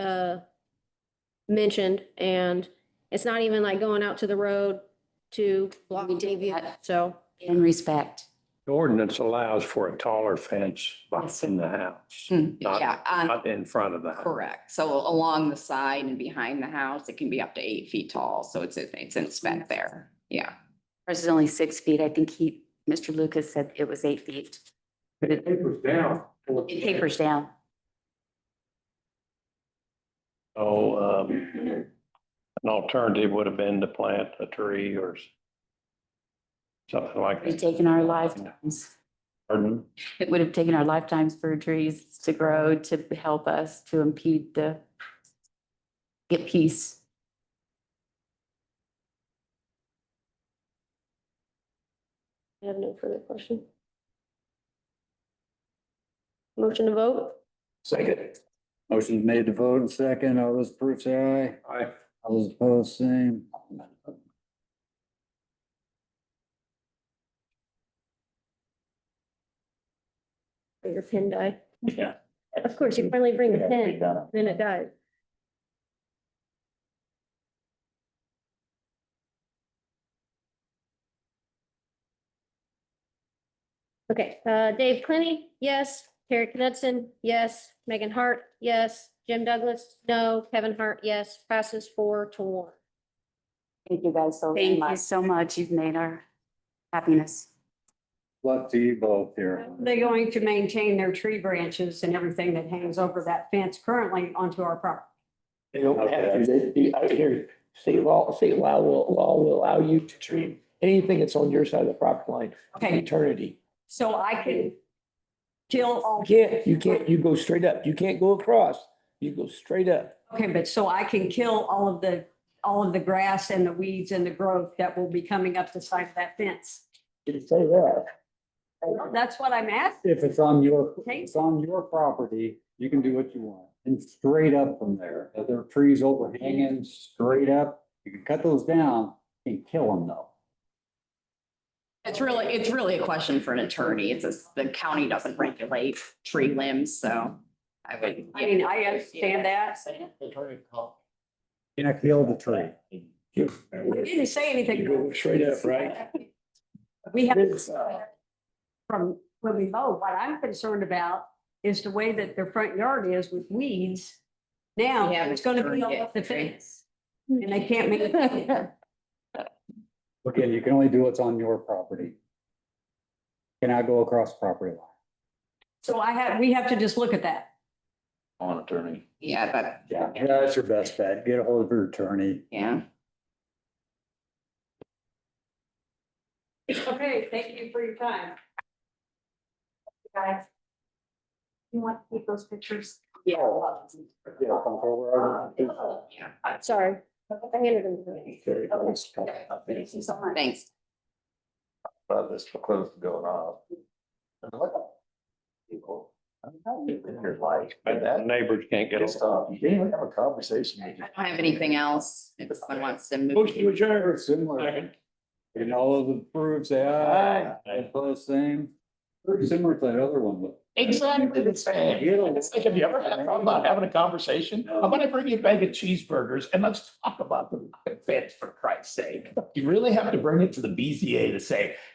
mentioned, and it's not even like going out to the road to block TV, so. In respect. The ordinance allows for a taller fence in the house, Yeah, not in front of the house. correct. So along the side and behind the house, it can be up to 8 feet tall. So it's in spec there. Yeah. Ours is only 6 feet. I think Mr. Lucas said it was 8 feet. But it tapers down. So, an alternative would have been to plant a tree or something like It's that. taken our lifetimes. Pardon? It would have taken our lifetimes for trees to grow, to help us, to impede get peace. I have no further question. Motion to vote? Second. Motion's made to vote and second. All those approve, say aye. Aye. All those opposed, same. Your pin die. Yeah. Of course, you finally bring the pin, then it dies. Okay, Dave Clenny, yes. Terry Knudsen, yes. Megan Hart, yes. Jim Douglas, no. Kevin Hart, yes. Passes 4-1. Thank you guys so Thank much. you so much. You've made our happiness. Luck to you both here. They're going to maintain their tree branches and everything that hangs over that fence currently onto our property. They don't have to, I hear state law will allow you to treat anything that's on your side of the property line. Okay. Eternity. So I can kill all. You go straight up. You can't go across. You go straight up. Okay, but so I can kill all of the grass and the weeds and the growth that will be coming up the side of that fence. Didn't say that. That's what I'm asking. If it's on your property, you can do what you want. And straight up from there, if there are trees overhanging straight up, you can cut those down and kill them though. It's really a question for an attorney. The county doesn't regulate tree limbs, so I would. I mean, I understand that. You know, kill the tree. We didn't say anything. You go straight up, right? We have, from when we mow, what I'm concerned about is the way that their front yard is with weeds. Now, Yeah, it's gonna be all up the fence. And they can't make it. Again, you can only do what's on your property. Cannot go across property line. So we have to just look at that. On attorney. Yeah, but, Yeah, that's your best bet. Get a hold of your attorney. yeah. Okay, thank you for your time. Guys, you want to keep those pictures? Yeah. Sorry. I handed them to her. Thank you so much. Thanks. About this close to going off. People. In your life. And neighbors can't get along. You can't even have a conversation. I don't have anything else. If someone wants to move. Motion to adjourn. Similar. And all of the approved, say aye. Opposed, same. Pretty similar to that other one, but. Exactly the same. It's like, have you ever had a problem about having a conversation? How about I bring you a bag of cheeseburgers and let's talk about the fence, for Christ's sake? You really have to bring it to the BZA to say,